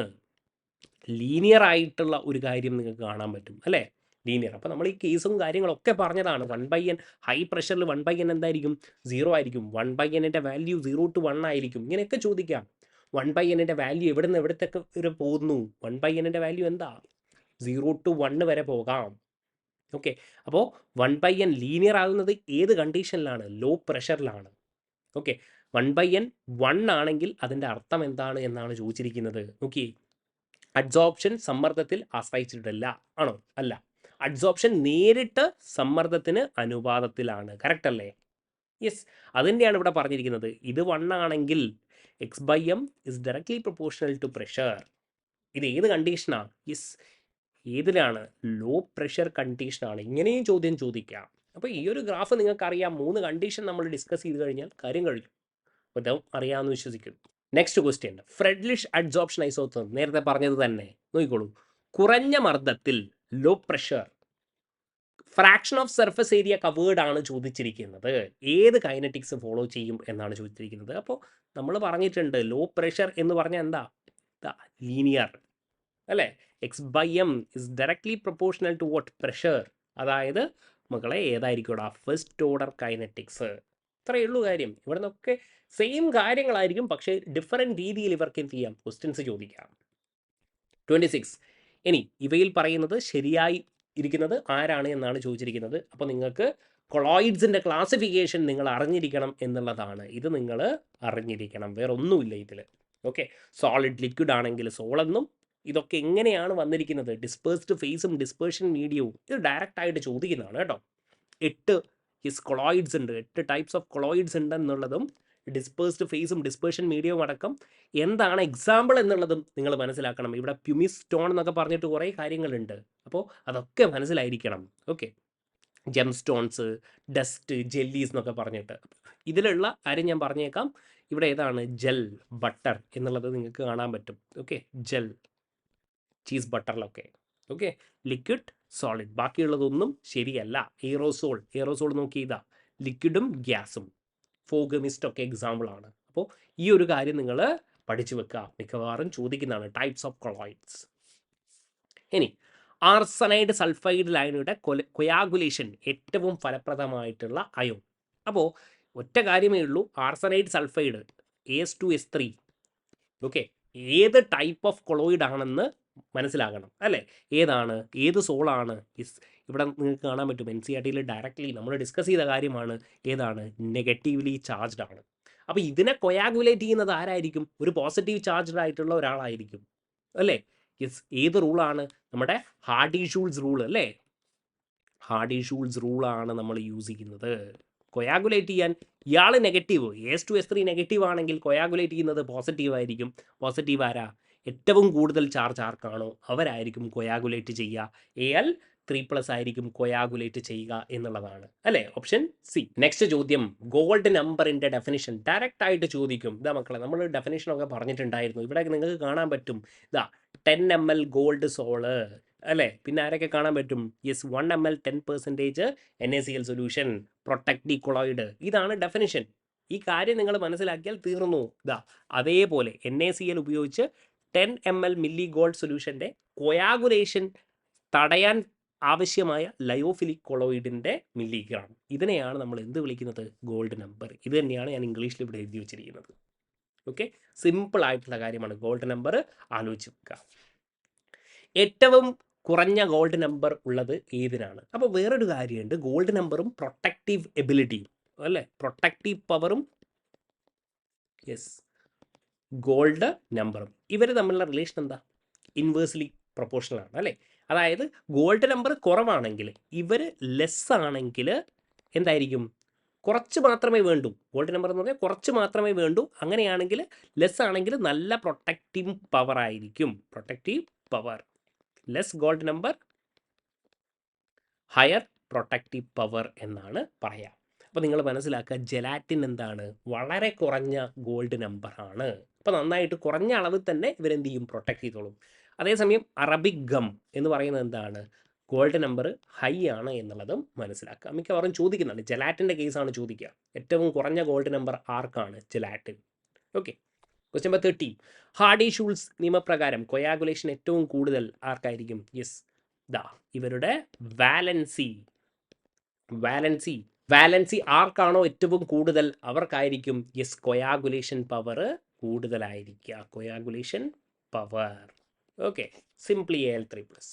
ലീനിയർ ആയിട്ടുള്ള ഒരു കാര്യം നിങ്ങൾക്ക് കാണാൻ പറ്റും അല്ലേ? ലീനിയർ. അപ്പോൾ നമ്മൾ ഈ കേസും കാര്യങ്ങളൊക്കെ പറഞ്ഞതാണ്. 1/n ഹൈ പ്രഷറിൽ 1/n എന്തായിരിക്കും? 0 ആയിരിക്കും. 1/nൻ്റെ വാല്യൂ 0 to 1 ആയിരിക്കും. ഇങ്ങനെയൊക്കെ ചോദിക്കാം. 1/nൻ്റെ വാല്യൂ എവിടുന്ന് എവിടത്തൊക്കെ വരെ പോകുന്നു? 1/nൻ്റെ വാല്യൂ എന്താ? 0 to 1 വരെ പോകാം. ഓക്കെ, അപ്പോൾ 1/n ലീനിയർ ആകുന്നത് ഏത് കണ്ടീഷനിലാണ്? ലോ പ്രഷറിലാണ്. ഓക്കെ, 1/n 1 ആണെങ്കിൽ അതിൻ്റെ അർത്ഥം എന്താണ് എന്നാണ് ചോദിച്ചിരിക്കുന്നത്. നോക്കിയേ, അഡ്സോർപ്ഷൻ സമ്മർദ്ദത്തിൽ ആശ്രയിച്ചിട്ടില്ല ആണോ? അല്ല. അഡ്സോർപ്ഷൻ നേരിട്ട് സമ്മർദ്ദത്തിന് അനുപാതത്തിലാണ്. കറക്റ്റ് അല്ലേ? യെസ്, അതുതന്നെയാണ് ഇവിടെ പറഞ്ഞിരിക്കുന്നത്. ഇത് 1 ആണെങ്കിൽ x/m is directly proportional to pressure. ഇത് ഏത് കണ്ടീഷനാണ്? യെസ്, ഏതിലാണ്? ലോ പ്രഷർ കണ്ടീഷനാണ്. ഇങ്ങനെയും ചോദ്യം ചോദിക്കാം. അപ്പോൾ ഈ ഒരു ഗ്രാഫ് നിങ്ങൾക്കറിയാം. 3 കണ്ടീഷൻ നമ്മൾ ഡിസ്കസ് ചെയ്ത് കഴിഞ്ഞാൽ കാര്യം കഴിഞ്ഞു. അപ്പോൾ ഇതും അറിയാമെന്ന് വിശ്വസിക്കുന്നു. Next question, Freundlich adsorption isotherm. നേരത്തെ പറഞ്ഞത് തന്നെ നോക്കിക്കോളൂ. കുറഞ്ഞ മർദ്ദത്തിൽ low pressure fraction of surface area covered ആണ് ചോദിച്ചിരിക്കുന്നത്. ഏത് കൈനറ്റിക്സ് ഫോളോ ചെയ്യും എന്നാണ് ചോദിച്ചിരിക്കുന്നത്. അപ്പോൾ നമ്മൾ പറഞ്ഞിട്ടുണ്ട് ലോ പ്രഷർ എന്ന് പറഞ്ഞാൽ എന്താ? ലീനിയർ അല്ലേ? x/m is directly proportional to what? Pressure. അതായത് മക്കളെ ഏതായിരിക്കും? First order kinetics. ഇത്രയേ ഉള്ളൂ കാര്യം. ഇവിടെ നിന്നൊക്കെ സെയിം കാര്യങ്ങളായിരിക്കും, പക്ഷേ ഡിഫറെൻറ്റ് രീതിയിൽ ഇവർക്ക് എന്ത് ചെയ്യാം? ക്വസ്റ്റ്യൻസ് ചോദിക്കാം. 26. ഇനി ഇവയിൽ പറയുന്നത് ശരിയായി ഇരിക്കുന്നത് ആരാണ് എന്നാണ് ചോദിച്ചിരിക്കുന്നത്. അപ്പോൾ നിങ്ങൾക്ക് കൊളോയിഡ്സിൻ്റെ ക്ലാസിഫിക്കേഷൻ നിങ്ങൾ അറിഞ്ഞിരിക്കണം എന്നുള്ളതാണ്. ഇത് നിങ്ങൾ അറിഞ്ഞിരിക്കണം, വേറെ ഒന്നുമില്ല ഇതിൽ. ഓക്കെ, സോളിഡ് ലിക്വിഡ് ആണെങ്കിൽ സോളെന്നും. ഇതൊക്കെ എങ്ങനെയാണ് വന്നിരിക്കുന്നത്? ഡിസ്പേഴ്സ്ഡ് ഫേസും ഡിസ്പേർഷൻ മീഡിയവും. ഇത് ഡയറക്റ്റ് ആയിട്ട് ചോദിക്കുന്നതാണ് കേട്ടോ. 8 കൊളോയിഡ്സ് ഉണ്ട്, 8 ടൈപ്സ് ഓഫ് കൊളോയിഡ്സ് ഉണ്ടെന്നുള്ളതും ഡിസ്പേഴ്സ്ഡ് ഫേസും ഡിസ്പേർഷൻ മീഡിയവും അടക്കം എന്താണ് എക്സാമ്പിൾ എന്നുള്ളതും നിങ്ങൾ മനസ്സിലാക്കണം. ഇവിടെ പ്യുമിസ് സ്റ്റോൺ എന്നൊക്കെ പറഞ്ഞിട്ട് കുറേ കാര്യങ്ങളുണ്ട്. അപ്പോൾ അതൊക്കെ മനസ്സിലായിരിക്കണം. Okay, gem stones, dust, jellies എന്നൊക്കെ പറഞ്ഞിട്ട് ഇതിലുള്ള കാര്യം ഞാൻ പറഞ്ഞേക്കാം. ഇവിടെ ഏതാണ്? ജെൽ, ബട്ടർ എന്നുള്ളത് നിങ്ങൾക്ക് കാണാൻ പറ്റും. ഓക്കെ, ജെൽ, ചീസ് ബട്ടറിലൊക്കെ. ഓക്കെ, ലിക്വിഡ്, സോളിഡ്, ബാക്കിയുള്ളതൊന്നും ശരിയല്ല. എയറോസോൾ നോക്കി, ഇതാ ലിക്വിഡും ഗ്യാസും. ഫോഗ്, മിസ്റ്റ് ഒക്കെ എക്സാമ്പിളാണ്. അപ്പോൾ ഈ ഒരു കാര്യം നിങ്ങൾ പഠിച്ചു വെക്കുക, മിക്കവാറും ചോദിക്കുന്നതാണ്. Types of colloids. ഇനി ആർസനൈഡ് സൾഫൈഡ് ലൈനുടെ കൊയാഗുലേഷൻ ഏറ്റവും ഫലപ്രദമായിട്ടുള്ള അയോൺ. അപ്പോൾ ഒറ്റ കാര്യമേ ഉള്ളൂ, ആർസനൈഡ് സൾഫൈഡ് AS2S3. ഓക്കെ, ഏത് ടൈപ്പ് ഓഫ് കൊളോയിഡ് ആണെന്ന് മനസ്സിലാകണം അല്ലേ? ഏതാണ്? ഏത് സോളാണ്? ഇവിടെ നിങ്ങൾക്ക് കാണാൻ പറ്റും, NCERT ഡയറക്റ്റ്ലി നമ്മൾ ഡിസ്കസ് ചെയ്ത കാര്യമാണ്. ഏതാണ്? നെഗറ്റീവ്ലി ചാർജ്ഡ് ആണ്. അപ്പോൾ ഇതിനെ കൊയാഗുലേറ്റ് ചെയ്യുന്നത് ആരായിരിക്കും? ഒരു പോസിറ്റീവ് ചാർജ്ഡ് ആയിട്ടുള്ള ഒരാളായിരിക്കും അല്ലേ? യെസ്, ഏത് റൂളാണ്? നമ്മുടെ ഹാർഡി-ഷൂൾസ് റൂൾ അല്ലേ? ഹാർഡി-ഷൂൾസ് റൂളാണ് നമ്മൾ യൂസ് ചെയ്യുന്നത് കൊയാഗുലേറ്റ് ചെയ്യാൻ. ഇയാൾ നെഗറ്റീവ്, AS2S3 നെഗറ്റീവ് ആണെങ്കിൽ കൊയാഗുലേറ്റ് ചെയ്യുന്നത് പോസിറ്റീവ് ആയിരിക്കും. പോസിറ്റീവ് ആരാ? ഏറ്റവും കൂടുതൽ ചാർജ് ആർക്കാണോ അവരായിരിക്കും കൊയാഗുലേറ്റ് ചെയ്യുക. Al3+ ആയിരിക്കും കൊയാഗുലേറ്റ് ചെയ്യുക എന്നുള്ളതാണ് അല്ലേ? Option C. നെക്സ്റ്റ് ചോദ്യം, ഗോൾഡ് നമ്പറിൻ്റെ ഡെഫിനിഷൻ ഡയറക്റ്റ് ആയിട്ട് ചോദിക്കും. ഇതാ മക്കളെ, നമ്മൾ ഡെഫിനിഷനൊക്കെ പറഞ്ഞിട്ടുണ്ടായിരുന്നു. ഇവിടെ നിങ്ങൾക്ക് കാണാൻ പറ്റും, ഇതാ 10 ml ഗോൾഡ് സോള് അല്ലേ? പിന്നെ ആരൊക്കെ കാണാൻ പറ്റും? Yes, 1 ml 10% NaCl solution, protect the colloid. ഇതാണ് ഡെഫിനിഷൻ. ഈ കാര്യം നിങ്ങൾ മനസ്സിലാക്കിയാൽ തീർന്നു. ഇതാ അതേപോലെ NaCl ഉപയോഗിച്ച് 10 ml മില്ലി ഗോൾഡ് സൊല്യൂഷൻ്റെ കൊയാഗുലേഷൻ തടയാൻ ആവശ്യമായ ലയോഫിലിക് കൊളോയിഡിൻ്റെ മില്ലിഗ്രാം. ഇതിനെയാണ് നമ്മൾ എന്ത് വിളിക്കുന്നത്? Gold number. ഇത് തന്നെയാണ് ഞാൻ ഇംഗ്ലീഷിൽ ഇവിടെ എഴുതി വെച്ചിരിക്കുന്നത്. ഓക്കെ, സിമ്പിൾ ആയിട്ടുള്ള കാര്യമാണ്. ഗോൾഡ് നമ്പർ ആലോചിച്ച് വെക്കുക. ഏറ്റവും കുറഞ്ഞ ഗോൾഡ് നമ്പർ ഉള്ളത് ഏതിനാണ്? അപ്പോൾ വേറൊരു കാര്യമുണ്ട്, ഗോൾഡ് നമ്പറും പ്രൊട്ടക്റ്റീവ് എബിലിറ്റിയും അല്ലേ? പ്രൊട്ടക്റ്റീവ് പവറും യെസ് ഗോൾഡ് നമ്പറും ഇവർ തമ്മിലുള്ള റിലേഷൻ എന്താ? ഇൻവേഴ്സ്ലി പ്രൊപ്പോർഷണൽ ആണ് അല്ലേ? അതായത് ഗോൾഡ് നമ്പർ കുറവാണെങ്കിൽ, ഇവർ ലെസ് ആണെങ്കിൽ എന്തായിരിക്കും? കുറച്ച് മാത്രമേ വേണ്ടൂ. ഗോൾഡ് നമ്പർ എന്ന് പറഞ്ഞാൽ കുറച്ച് മാത്രമേ വേണ്ടൂ. അങ്ങനെയാണെങ്കിൽ ലെസ് ആണെങ്കിൽ നല്ല പ്രൊട്ടക്റ്റീവ് പവർ ആയിരിക്കും. Protective power, less gold number, higher protective power എന്നാണ് പറയാം. അപ്പോൾ നിങ്ങൾ മനസ്സിലാക്കുക, ജെലാറ്റിൻ എന്താണ്? വളരെ കുറഞ്ഞ ഗോൾഡ് നമ്പറാണ്. അപ്പോൾ നന്നായിട്ട് കുറഞ്ഞ അളവിൽ തന്നെ ഇവരെന്ത് ചെയ്യും? പ്രൊട്ടക്ട് ചെയ്തോളും. അതേസമയം അറബിക് ഗം എന്ന് പറയുന്നത് എന്താണ്? ഗോൾഡ് നമ്പർ ഹൈ ആണ് എന്നുള്ളതും മനസ്സിലാക്കുക. മിക്കവാറും ചോദിക്കുന്നതാണ്. ജെലാറ്റിൻ്റെ കേസാണ് ചോദിക്കുക. ഏറ്റവും കുറഞ്ഞ ഗോൾഡ് നമ്പർ ആർക്കാണ്? Gelatin. Okay, question number 13. Hardy-Schulze നിയമപ്രകാരം കൊയാഗുലേഷൻ ഏറ്റവും കൂടുതൽ ആർക്കായിരിക്കും? യെസ്, ദാ ഇവരുടെ വാലൻസി വാലൻസി ആർക്കാണോ ഏറ്റവും കൂടുതൽ അവർക്കായിരിക്കും യെസ് കൊയാഗുലേഷൻ പവർ കൂടുതലായിരിക്കുക. Coagulation power. Okay, simply Al3+.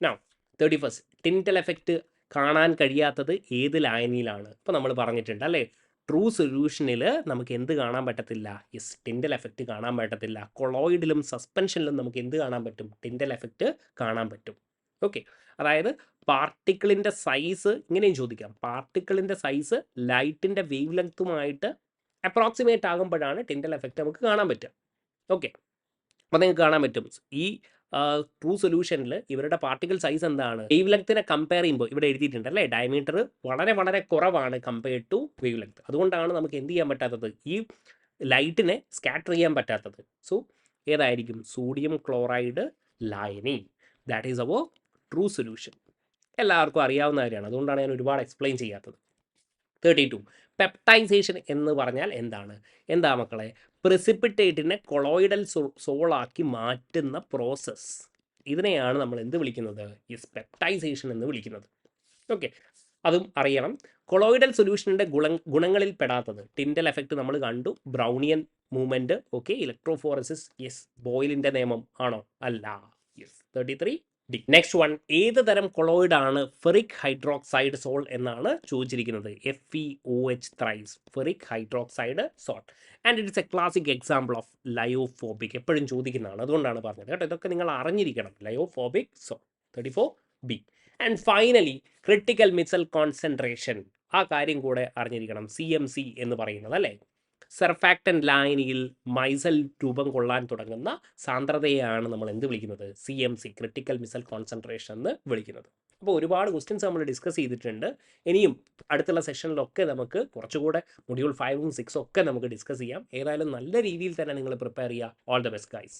Now 31st, Tyndall effect കാണാൻ കഴിയാത്തത് ഏത് ലായനിയിലാണ്? ഇപ്പോൾ നമ്മൾ പറഞ്ഞിട്ടുണ്ട് അല്ലേ, ട്രൂ സൊല്യൂഷനിൽ നമുക്ക് എന്ത് കാണാൻ പറ്റത്തില്ല? യെസ്, ടിൻറ്റൽ എഫക്റ്റ് കാണാൻ പറ്റത്തില്ല. കൊളോയിഡിലും സസ്പെൻഷനിലും നമുക്ക് എന്ത് കാണാൻ പറ്റും? ടിൻറ്റൽ എഫക്റ്റ് കാണാൻ പറ്റും. ഓക്കെ, അതായത് പാർട്ടിക്കിളിൻ്റെ സൈസ് ഇങ്ങനെയും ചോദിക്കാം. പാർട്ടിക്കിളിൻ്റെ സൈസ് ലൈറ്റിൻ്റെ വേവ് ലെങ്ത്തുമായിട്ട് അപ്രോക്സിമേറ്റ് ആകുമ്പോഴാണ് ടിൻറ്റൽ എഫക്റ്റ് നമുക്ക് കാണാൻ പറ്റുക. ഓക്കെ, അപ്പോൾ നിങ്ങൾക്ക് കാണാൻ പറ്റും ഈ ട്രൂ സൊല്യൂഷനിൽ ഇവരുടെ പാർട്ടിക്കിൾ സൈസ് എന്താണ്? വേവ് ലെങ്ത്തിനെ കമ്പയർ ചെയ്യുമ്പോൾ ഇവിടെ എഴുതിയിട്ടുണ്ട് അല്ലേ, ഡയമീറ്റർ വളരെ വളരെ കുറവാണ് കമ്പയർഡ് ടു വേവ് ലെങ്ത്. അതുകൊണ്ടാണ് നമുക്ക് എന്ത് ചെയ്യാൻ പറ്റാത്തത്? ഈ ലൈറ്റിനെ സ്കാറ്റർ ചെയ്യാൻ പറ്റാത്തത്. സോ ഏതായിരിക്കും? സോഡിയം ക്ലോറൈഡ് ലായനി. That is our true solution. എല്ലാവർക്കും അറിയാവുന്ന കാര്യമാണ്, അതുകൊണ്ടാണ് ഞാൻ ഒരുപാട് എക്സ്പ്ലെയിൻ ചെയ്യാത്തത്. 32, പെപ്റ്റൈസേഷൻ എന്ന് പറഞ്ഞാൽ എന്താണ്? എന്താ മക്കളെ? പ്രിസിപ്പിറ്റേറ്റിനെ കൊളോയിഡൽ സോളാക്കി മാറ്റുന്ന പ്രോസസ്സ്. ഇതിനെയാണ് നമ്മൾ എന്ത് വിളിക്കുന്നത്? യെസ്, പെപ്റ്റൈസേഷൻ എന്ന് വിളിക്കുന്നത്. ഓക്കെ, അതും അറിയണം. കൊളോയിഡൽ സൊല്യൂഷൻ്റെ ഗുണങ്ങളിൽ പെടാത്തത് ടിൻറ്റൽ എഫക്റ്റ് നമ്മൾ കണ്ടു, Brownian movement, okay, electrophoresis, yes, ബോയിലിൻ്റെ നിയമം ആണോ? അല്ല. Yes, 33 D. നെക്സ്റ്റ് വൺ, ഏത് തരം കൊളോയിഡാണ് ഫെറിക് ഹൈഡ്രോക്സൈഡ് സോൾ എന്നാണ് ചോദിച്ചിരിക്കുന്നത്. FeOH thrice, ferric hydroxide sol. And it's a classic example of lyophobic. എപ്പോഴും ചോദിക്കുന്നതാണ്, അതുകൊണ്ടാണ് പറഞ്ഞത് കേട്ടോ. ഇതൊക്കെ നിങ്ങൾ അറിഞ്ഞിരിക്കണം. Lyophobic sol. 34 B. And finally critical micelle concentration. ആ കാര്യം കൂടെ അറിഞ്ഞിരിക്കണം. CMC എന്ന് പറയുന്നത് അല്ലേ, സർഫാക്ടൻ ലായനിയിൽ മൈസൽ രൂപം കൊള്ളാൻ തുടങ്ങുന്ന സാന്ദ്രതയാണ് നമ്മൾ എന്ത് വിളിക്കുന്നത്? CMC, ക്രിട്ടിക്കൽ മിസൈൽ കോൺസെൻട്രേഷൻ എന്ന് വിളിക്കുന്നത്. അപ്പോൾ ഒരുപാട് ക്വസ്റ്റ്യൻസ് നമ്മൾ ഡിസ്കസ് ചെയ്തിട്ടുണ്ട്. ഇനിയും അടുത്തുള്ള സെഷനിലൊക്കെ നമുക്ക് കുറച്ചുകൂടെ മൊഡ്യൂൾ 5ഉം 6ഉം ഒക്കെ നമുക്ക് ഡിസ്കസ് ചെയ്യാം. ഏതായാലും നല്ല രീതിയിൽ തന്നെ നിങ്ങൾ പ്രിപ്പയർ ചെയ്യുക. All the best guys.